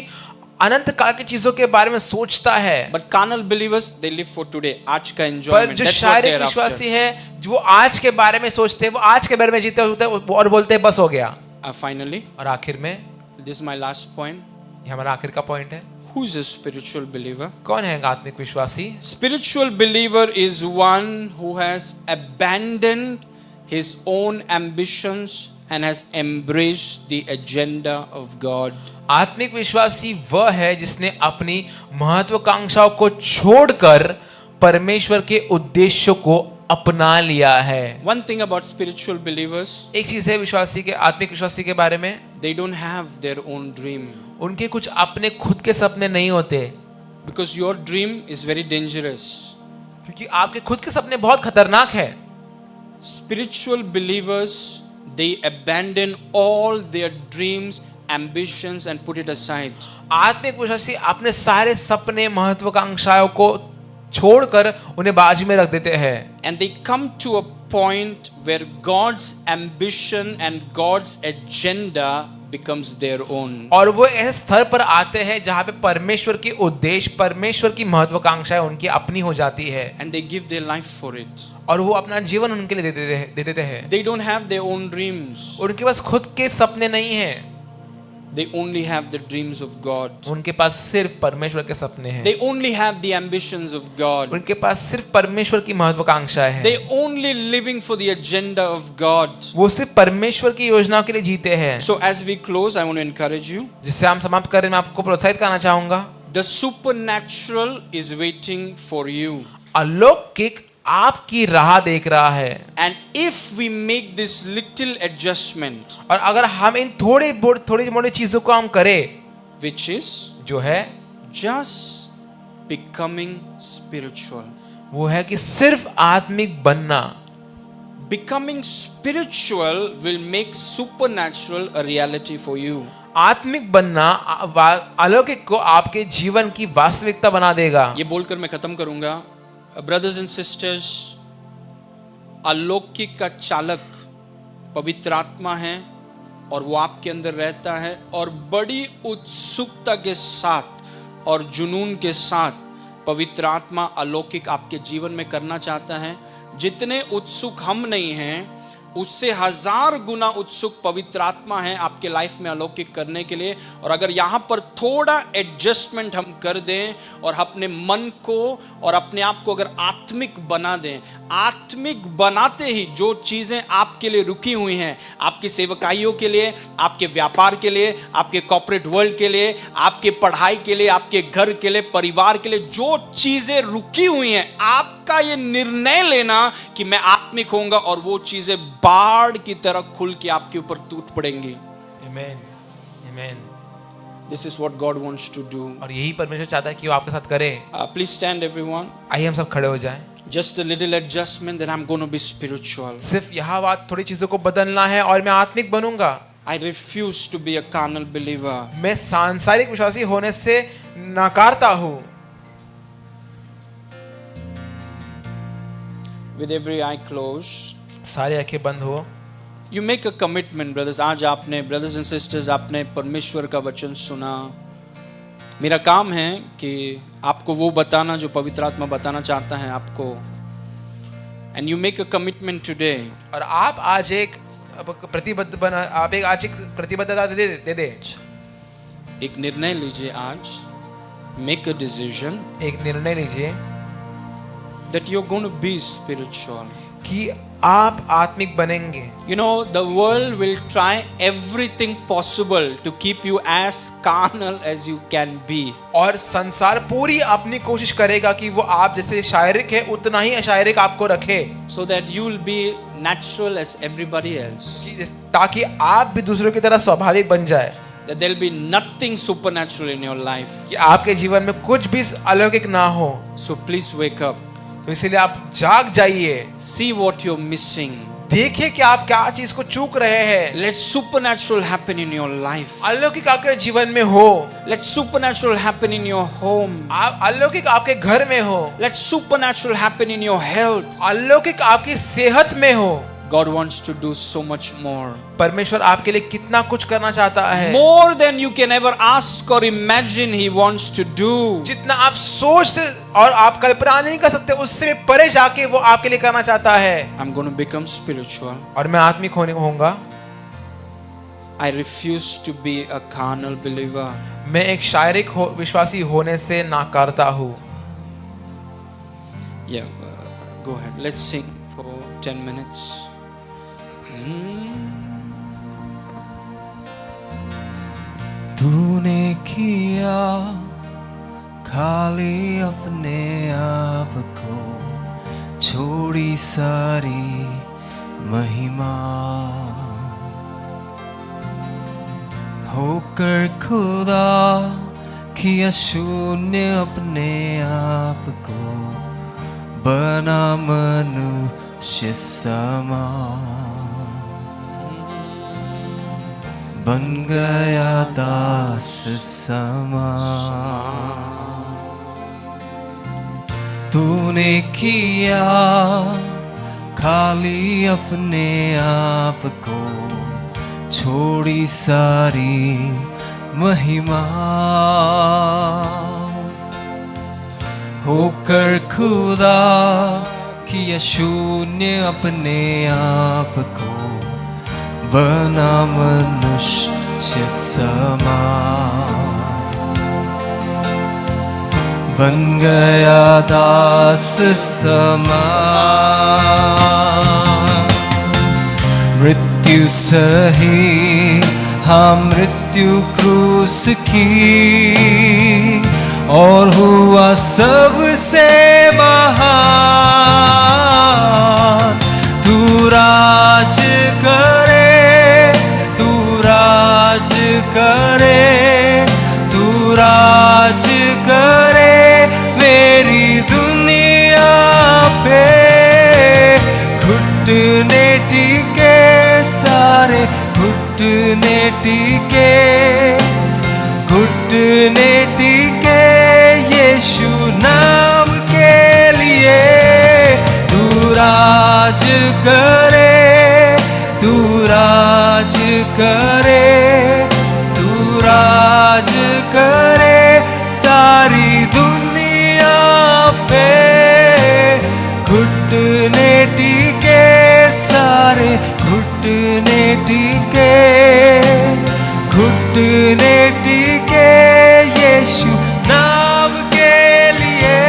[SPEAKER 2] अनंत काल की चीजों के बारे में सोचता है।
[SPEAKER 1] But carnal believers, they live for today. आज का
[SPEAKER 2] पर
[SPEAKER 1] enjoyment.
[SPEAKER 2] जो
[SPEAKER 1] That's what
[SPEAKER 2] शारीरिक
[SPEAKER 1] they're
[SPEAKER 2] विश्वासी
[SPEAKER 1] after.
[SPEAKER 2] है जो आज के बारे में सोचते हैं, वो आज के बारे में जीते होते हैं और बोलते हैं बस हो गया।
[SPEAKER 1] Finally,
[SPEAKER 2] और आखिर में
[SPEAKER 1] this is my last point.
[SPEAKER 2] ये हमारा आखिर का पॉइंट है।
[SPEAKER 1] Who is a spiritual believer?
[SPEAKER 2] कौन है आत्मिक विश्वासी?
[SPEAKER 1] Spiritual believer is one who has abandoned his own ambitions and has embraced the agenda of God.
[SPEAKER 2] आत्मिक विश्वासी वह है जिसने अपनी महत्वाकांक्षाओं को छोड़कर परमेश्वर के उद्देश्यों को अपना लिया है।
[SPEAKER 1] One thing about spiritual believers,
[SPEAKER 2] एक चीज है विश्वासी के, आत्मिक विश्वासी के बारे में,
[SPEAKER 1] they don't have their own dream.
[SPEAKER 2] उनके कुछ अपने खुद के सपने नहीं होते।
[SPEAKER 1] Because your dream is very dangerous.
[SPEAKER 2] क्योंकि आपके खुद के सपने बहुत खतरनाक है।
[SPEAKER 1] Spiritual believers, they abandon all their dreams, ambitions and put it aside.
[SPEAKER 2] आत्मिक विश्वासी अपने सारे सपने महत्वाकांक्षाओं को छोड़कर उन्हें बाजू में रख देते हैं।
[SPEAKER 1] And they come to a point where God's ambition and God's agenda becomes their own.
[SPEAKER 2] और वो ऐसे स्तर पर आते हैं जहाँ पे परमेश्वर की उद्देश्य, परमेश्वर की महत्वाकांक्षाएं उनकी अपनी हो जाती है।
[SPEAKER 1] And they give their life for it.
[SPEAKER 2] और वो अपना जीवन उनके लिए दे देते हैं।
[SPEAKER 1] They don't have their own dreams.
[SPEAKER 2] उनके पास खुद के सपने नहीं हैं।
[SPEAKER 1] They only have the dreams of God.
[SPEAKER 2] उनके पास सिर्फ परमेश्वर के सपने हैं।
[SPEAKER 1] They only have the ambitions of God.
[SPEAKER 2] उनके पास सिर्फ परमेश्वर की महत्वाकांक्षाएं हैं।
[SPEAKER 1] They only living for the agenda of God.
[SPEAKER 2] वो सिर्फ परमेश्वर की योजनाओं के लिए जीते हैं।
[SPEAKER 1] So as we close, I want to encourage you.
[SPEAKER 2] जिससे हम समाप्त करें, मैं आपको प्रोत्साहित करना चाहूंगा।
[SPEAKER 1] The supernatural is waiting for you.
[SPEAKER 2] अलौकिक आपकी राह देख रहा है।
[SPEAKER 1] And if we make this little adjustment,
[SPEAKER 2] और अगर हम इन थोड़ी मोड़ी चीजों को हम करें,
[SPEAKER 1] which is
[SPEAKER 2] जो है
[SPEAKER 1] just becoming spiritual.
[SPEAKER 2] वो है कि सिर्फ आत्मिक बनना.
[SPEAKER 1] Becoming spiritual will make supernatural a reality for you.
[SPEAKER 2] आत्मिक बनना अलौकिक को आपके जीवन की वास्तविकता बना देगा.
[SPEAKER 1] ये बोलकर मैं खत्म करूंगा. ब्रदर्स एंड सिस्टर्स, अलौकिक का चालक पवित्र आत्मा है और वो आपके अंदर रहता है और बड़ी उत्सुकता के साथ और जुनून के साथ पवित्र आत्मा अलौकिक आपके जीवन में करना चाहता है. जितने उत्सुक हम नहीं हैं, उससे 1000 गुना उत्सुक पवित्र आत्मा है आपके लाइफ में अलौकिक करने के लिए. और अगर यहाँ पर थोड़ा एडजस्टमेंट हम कर दें और अपने मन को और अपने आप को अगर आत्मिक बना दें, आत्मिक बनाते ही जो चीज़ें आपके लिए रुकी हुई हैं, आपकी सेवकाइयों के लिए, आपके व्यापार के लिए, आपके कॉर्पोरेट वर्ल्ड के लिए, आपके पढ़ाई के लिए, आपके घर के लिए, परिवार के लिए, जो चीज़ें रुकी हुई हैं, आपका ये निर्णय लेना कि मैं आत्मिक होऊंगा और वो चीज़ें बाढ़ की तरह खुल के आपके ऊपर टूट पड़ेंगी.
[SPEAKER 2] Amen. Amen.
[SPEAKER 1] This is what God wants to do.
[SPEAKER 2] और यही परमेश्वर चाहता है कि वो आपके साथ करे.
[SPEAKER 1] Please stand everyone.
[SPEAKER 2] आइए हम सब खड़े हो जाएं.
[SPEAKER 1] Just a little adjustment, then I'm going to be spiritual.
[SPEAKER 2] सिर्फ यहाँ बात थोड़ी चीजों को बदलना है और मैं आत्मिक बनूंगा.
[SPEAKER 1] I refuse to be a carnal believer.
[SPEAKER 2] मैं सांसारिक विश्वासी होने से नकारता हूँ.
[SPEAKER 1] With every eye closed,
[SPEAKER 2] सारी आंखें बंद हो.
[SPEAKER 1] you make a commitment, brothers. आज आपने, brothers and sisters, आपने परमेश्वर का वचन सुना. मेरा काम है कि आपको वो बताना जो पवित्र आत्मा बताना चाहता है आपको. And you make a commitment today.
[SPEAKER 2] और आप आज एक प्रतिबद्ध बना, आप एक आज एक प्रतिबद्धता दे दे.
[SPEAKER 1] एक निर्णय लीजिए आज. Make a decision
[SPEAKER 2] एक निर्णय लीजिए
[SPEAKER 1] that you're going to be spiritual.
[SPEAKER 2] कि आप आत्मिक बनेंगे.
[SPEAKER 1] You know, the world will try everything possible to keep you as carnal as you can be.
[SPEAKER 2] और संसार पूरी अपनी कोशिश करेगा कि वो आप जैसे शारीरिक है उतना ही अशारीरिक आपको रखे.
[SPEAKER 1] So that you will be natural as everybody else.
[SPEAKER 2] ताकि आप भी दूसरों की तरह स्वाभाविक बन जाए.
[SPEAKER 1] That there will be nothing supernatural in your life.
[SPEAKER 2] कि आपके जीवन में कुछ भी अलौकिक ना हो.
[SPEAKER 1] So please wake up.
[SPEAKER 2] तो इसलिए आप जाग जाइए.
[SPEAKER 1] See what you're missing.
[SPEAKER 2] देखिए कि आप क्या चीज को चूक रहे हैं.
[SPEAKER 1] Let supernatural happen in your life.
[SPEAKER 2] अलौकिक आपके जीवन में हो.
[SPEAKER 1] Let supernatural happen in your home.
[SPEAKER 2] आप अलौकिक आपके घर में हो.
[SPEAKER 1] Let supernatural happen in your health.
[SPEAKER 2] अलौकिक आपकी सेहत में हो.
[SPEAKER 1] God wants to do so much more.
[SPEAKER 2] परमेश्वर आपके लिए कितना कुछ करना चाहता है.
[SPEAKER 1] More than you can ever ask or imagine He wants to do.
[SPEAKER 2] जितना आप सोच और आप कल्पना नहीं कर सकते उससे परे जाके वो आपके लिए करना चाहता है.
[SPEAKER 1] I'm going to become spiritual.
[SPEAKER 2] और मैं आत्मिक होऊंगा.
[SPEAKER 1] I refuse to be a carnal believer.
[SPEAKER 2] मैं एक शारीरिक विश्वासी होने से नाकारता हूँ.
[SPEAKER 1] Yeah, go ahead. Let's sing for 10 minutes.
[SPEAKER 3] तूने किया खाली अपने आप को, छोड़ी सारी महिमा, होकर खुदा किया शून्य अपने आप को, बना मनुष्य समा, बन गया दास समा. तूने किया खाली अपने आप को, छोड़ी सारी महिमा, होकर खुदा किया शून्य अपने आप को, बना मनुष्य समा, बन गया दास समा. मृत्यु सही हाँ मृत्यु क्रूस की, और हुआ सबसे महान. तू राज करे, तू राज करे, घुटने टिके, घुटने टिके यीशु नाम के लिए। तू राज करे, तू राज करे, तू राज करे सारी दुनिया पे। घुटने टिके सारे, घुटने टिके, घुटने टिके यीशु नाम के लिए।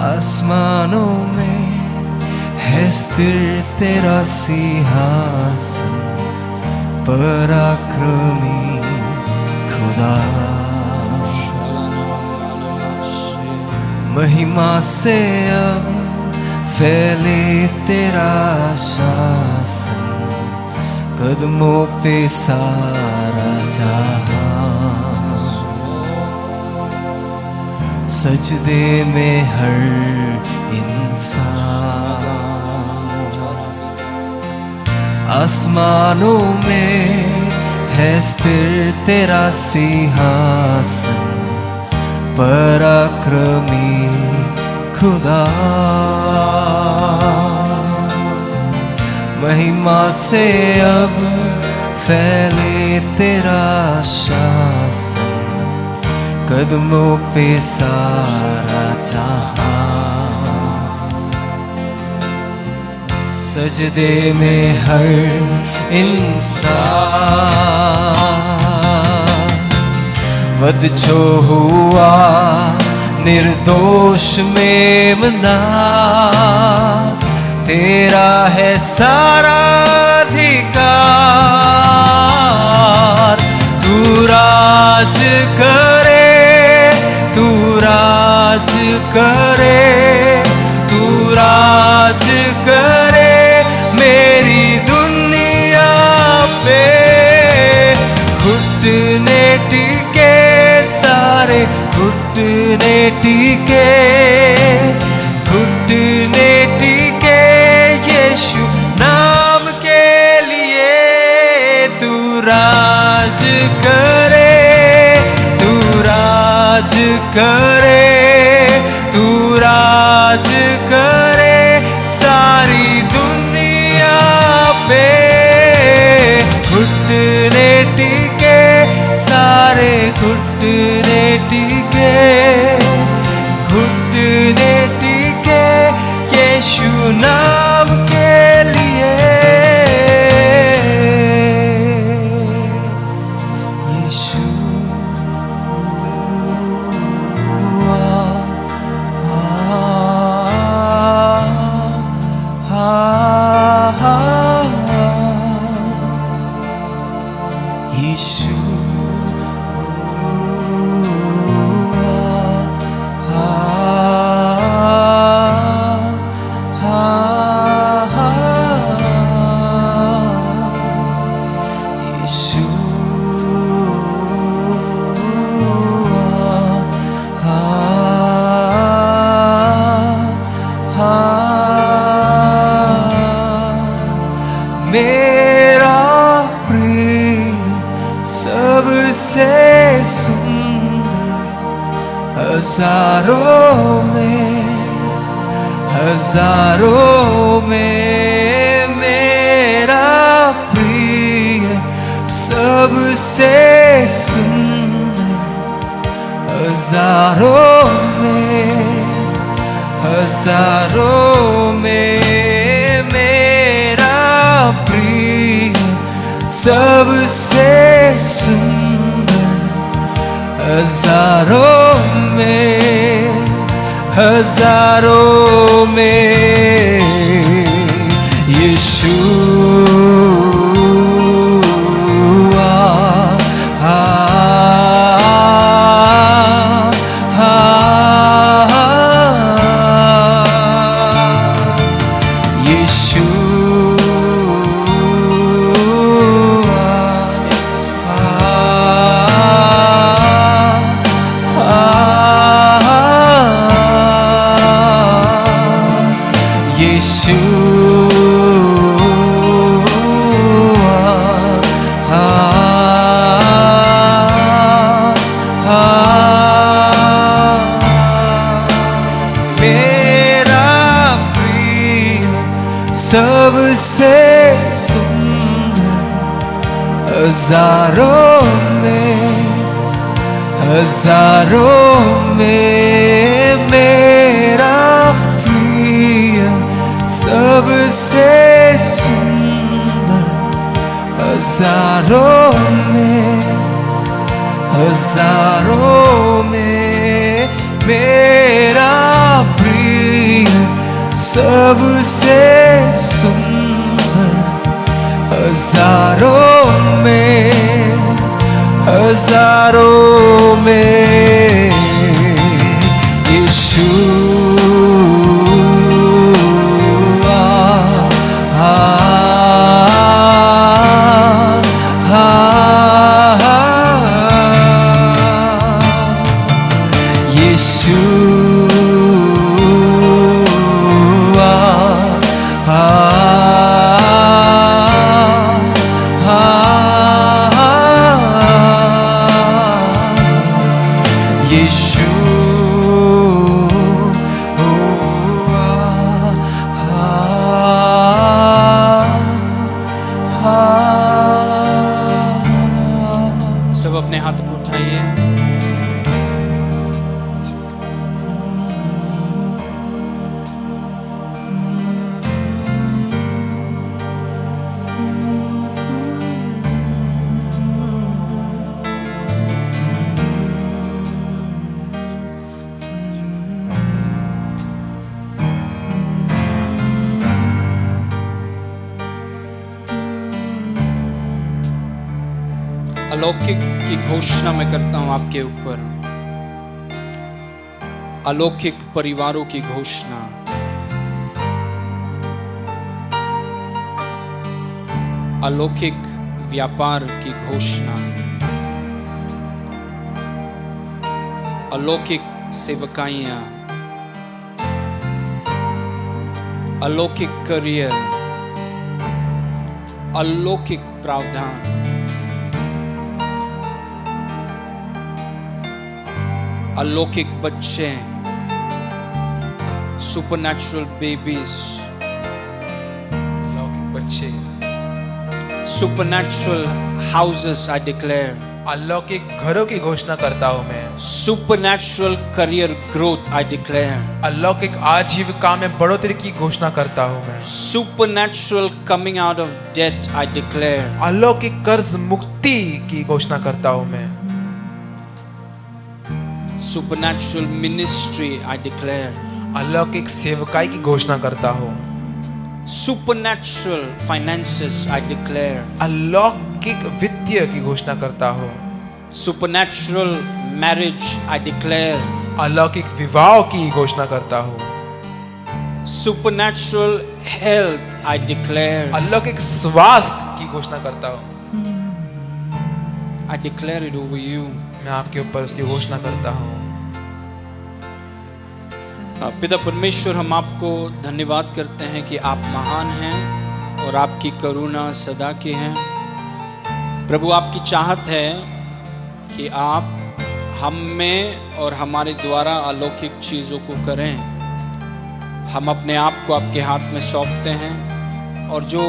[SPEAKER 3] आसमानों में है स्थिर तेरा सिंहासन, पराक्रमी खुदा। महिमा से अब फैले तेरा शासन, कदमों पे सारा जहां। सजदे में हर इंसान। आसमानों में है स्थिर तेरा सिंहासन, पराक्रमी खुदा। महिमा से अब फैले तेरा शासन, कदमों पे सारा जहां। सजदे में हर इंसान। वध जो हुआ निर्दोष मेमना, तेरा है सारा अधिकार। तू राज करे, तू राज करे, तू राज करे मेरी दुनिया पे। घुटने टिके सारे, घुटने टिके, घुटने टिके यीशु नाम के लिए। तू राज करे, तू राज करे, तू राज करे सारी दुनिया पे। घुटने टिके सारे, घुटने टिके, घुटने टिके यीशु नाम के लिए। यीशु यीशु मेरा प्रिय सबसे सुंदर, हजारों में, हजारों में मेरा प्रिय सबसे सुंदर। हजारों में, हजारों में मेरा प्रिय सबसे सुंदर। हजारों में, हजारों में यीशु यीशु सबसे सुंदर हजारों में मेरा प्रिय सबसे सुंदर हजारों में मेरा प्रिय सबसे सुंदर हजारों में यीशु
[SPEAKER 1] सब अपने हाथ को उठाइए। अलौकिक की घोषणा मैं करता हूं आपके ऊपर, अलौकिक परिवारों की घोषणा, अलौकिक व्यापार की घोषणा, अलौकिक सेवकाइयां, अलौकिक करियर, अलौकिक प्रावधान, अलौकिक बच्चे, सुपरनैचुरल बेबीज,
[SPEAKER 2] अलौकिक बच्चे,
[SPEAKER 1] सुपरनैचुरल हाउसेस आई डिक्लेयर,
[SPEAKER 2] अलौकिक घरों की घोषणा करता हूं मैं।
[SPEAKER 1] Supernatural career growth I declare,
[SPEAKER 2] अलौकिक आजीविका में बढ़ोतरी की घोषणा करता हूं मैं।
[SPEAKER 1] Supernatural coming out of debt I declare,
[SPEAKER 2] अलौकिक कर्ज मुक्ति की घोषणा करता हूं मैं।
[SPEAKER 1] सुपरनैचुरल मिनिस्ट्री आई डिक्लेयर,
[SPEAKER 2] अलौकिक सेवकाई की घोषणा करता हूं।
[SPEAKER 1] सुपरनैचुरल फाइनेंसेस आई डिक्लेयर,
[SPEAKER 2] अलौकिक वित्तीय की घोषणा करता हूं।
[SPEAKER 1] सुपरनैचुरल मैरिज आई डिक्लेयर,
[SPEAKER 2] अलौकिक विवाह की घोषणा करता हूं।
[SPEAKER 1] सुपरनैचुरल हेल्थ आई डिक्लेयर,
[SPEAKER 2] अलौकिक स्वास्थ्य की घोषणा करता हूं।
[SPEAKER 1] I declare it over you.
[SPEAKER 2] मैं आपके ऊपर उसकी घोषणा करता हूं।
[SPEAKER 1] पिता परमेश्वर, हम आपको धन्यवाद करते हैं कि आप महान हैं और आपकी करुणा सदा की है। प्रभु, आपकी चाहत है कि आप हम में और हमारे द्वारा अलौकिक चीज़ों को करें। हम अपने आप को आपके हाथ में सौंपते हैं और जो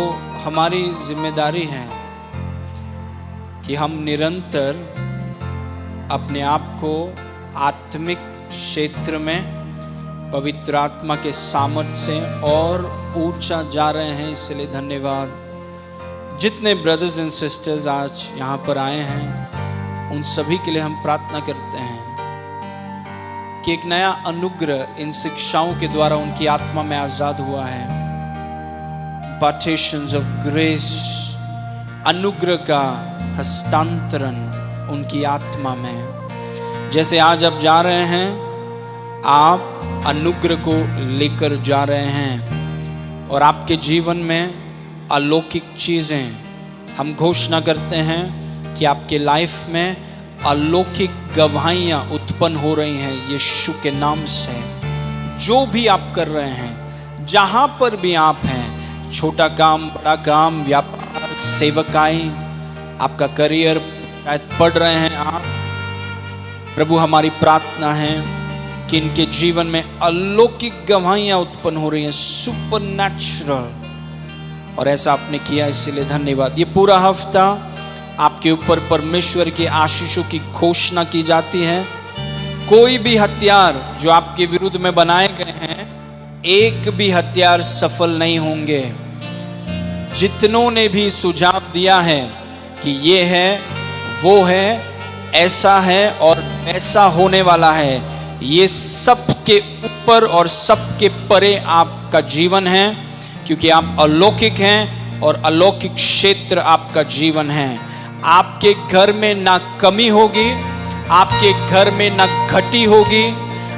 [SPEAKER 1] हमारी जिम्मेदारी है कि हम निरंतर अपने आप को आत्मिक क्षेत्र में पवित्र आत्मा के सामर्थ्य से और ऊंचा जा रहे हैं, इसलिए धन्यवाद। जितने ब्रदर्स एंड सिस्टर्स आज यहाँ पर आए हैं, उन सभी के लिए हम प्रार्थना करते हैं कि एक नया अनुग्रह इन शिक्षाओं के द्वारा उनकी आत्मा में आजाद हुआ है। पार्टीशंस ऑफ ग्रेस, अनुग्रह का हस्तांतरण उनकी आत्मा में। जैसे आज आप जा रहे हैं, आप अनुग्रह को लेकर जा रहे हैं और आपके जीवन में अलौकिक चीज़ें, हम घोषणा करते हैं कि आपके लाइफ में अलौकिक गवाहियाँ उत्पन्न हो रही हैं यीशु के नाम से। जो भी आप कर रहे हैं, जहाँ पर भी आप हैं, छोटा काम, बड़ा काम, व्यापार, सेवकाई, आपका करियर, शायद पढ़ रहे हैं आप, प्रभु हमारी प्रार्थना है कि इनके जीवन में अलौकिक गवाहियां उत्पन्न हो रही हैं। सुपरनैचुरल और ऐसा आपने किया, इसलिए धन्यवाद। ये पूरा हफ्ता आपके ऊपर परमेश्वर की आशीषों की घोषणा की जाती है। कोई भी हथियार जो आपके विरुद्ध में बनाए गए हैं, एक भी हथियार सफल नहीं होंगे। जितनों ने भी सुझाव दिया है कि ये है, वो है, ऐसा है और वैसा होने वाला है, ये सब के ऊपर और सब के परे आपका जीवन है, क्योंकि आप अलौकिक हैं और अलौकिक क्षेत्र आपका जीवन है। आपके घर में ना कमी होगी, आपके घर में ना घटी होगी,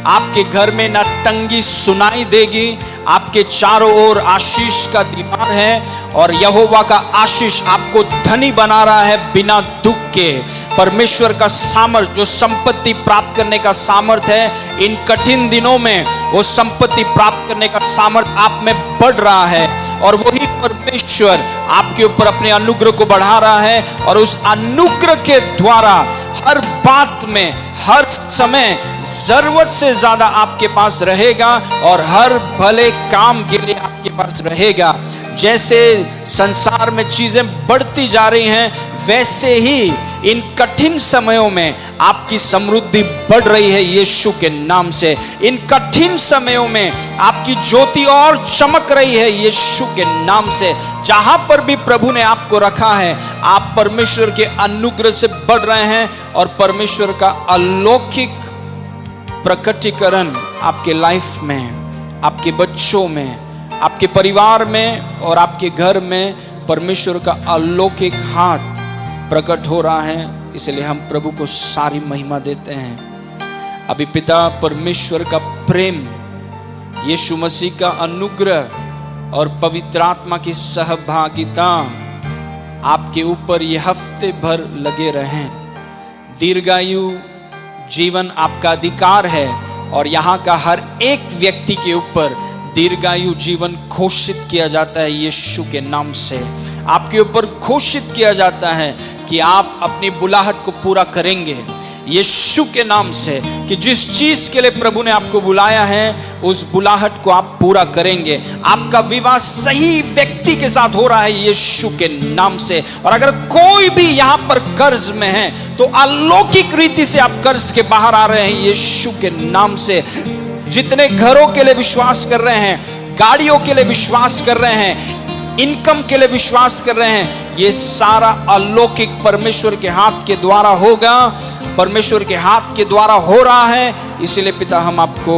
[SPEAKER 1] आपके घर में ना तंगी सुनाई देगी। आपके चारों ओर आशीष का दीवार है और यहोवा का आशीष आपको धनी बना रहा है बिना दुख के। परमेश्वर का सामर्थ, जो संपत्ति प्राप्त करने का सामर्थ है, इन कठिन दिनों में वो संपत्ति प्राप्त करने का सामर्थ आप में बढ़ रहा है और वही परमेश्वर आपके ऊपर अपने अनुग्रह को बढ़ा रहा है और उस अनुग्रह के द्वारा हर बात में, हर समय जरूरत से ज्यादा आपके पास रहेगा और हर भले काम के लिए आपके पास रहेगा। जैसे संसार में चीजें बढ़ती जा रही हैं, वैसे ही इन कठिन समयों में आपकी समृद्धि बढ़ रही है यीशु के नाम से। इन कठिन समयों में आपकी ज्योति और चमक रही है यीशु के नाम से। जहां पर भी प्रभु ने आपको रखा है, आप परमेश्वर के अनुग्रह से बढ़ रहे हैं और परमेश्वर का अलौकिक प्रकटीकरण आपके लाइफ में, आपके बच्चों में, आपके परिवार में और आपके घर में परमेश्वर का अलौकिक हाथ प्रकट हो रहा है। इसलिए हम प्रभु को सारी महिमा देते हैं। अभी पिता परमेश्वर का प्रेम, यीशु मसीह का अनुग्रह और पवित्र आत्मा की सहभागिता आपके ऊपर ये हफ्ते भर लगे रहें। दीर्घायु जीवन आपका अधिकार है और यहाँ का हर एक व्यक्ति के ऊपर दीर्घायु जीवन घोषित किया जाता है यीशु के नाम से। आपके ऊपर घोषित किया जाता है कि आप अपनी बुलाहट को पूरा करेंगे यीशु के नाम से, कि जिस चीज के लिए प्रभु ने आपको बुलाया है उस बुलाहट को आप पूरा करेंगे। आपका विवाह सही व्यक्ति के साथ हो रहा है यीशु के नाम से। और अगर कोई भी यहाँ पर कर्ज में है तो अलौकिक रीति से आप कर्ज के बाहर आ रहे हैं यीशु के नाम से। जितने घरों के लिए विश्वास कर रहे हैं, गाड़ियों के लिए विश्वास कर रहे हैं, इनकम के लिए विश्वास कर रहे हैं, ये सारा अलौकिक परमेश्वर के हाथ के द्वारा होगा, परमेश्वर के हाथ के द्वारा हो रहा है। इसलिए पिता हम आपको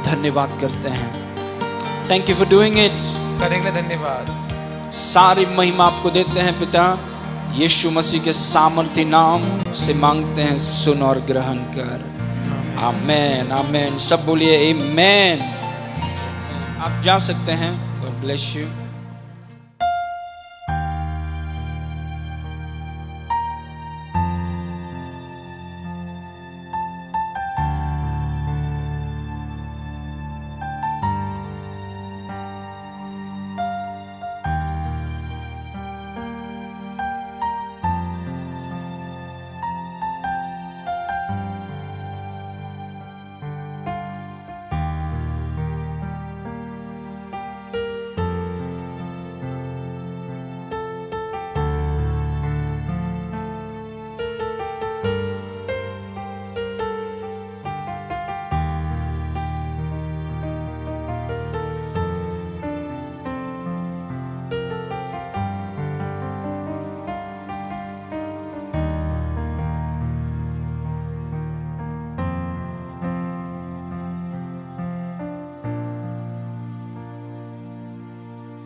[SPEAKER 1] धन्यवाद करते हैं। Thank you for doing it.
[SPEAKER 2] करने के लिए धन्यवाद।
[SPEAKER 1] सारी महिमा आपको देते हैं पिता, यीशु मसीह के सामर्थी नाम से मांगते हैं, सुन और ग्रहण कर। आमेन आमेन। सब बोलिए आमेन। आप जा सकते हैं। God bless you.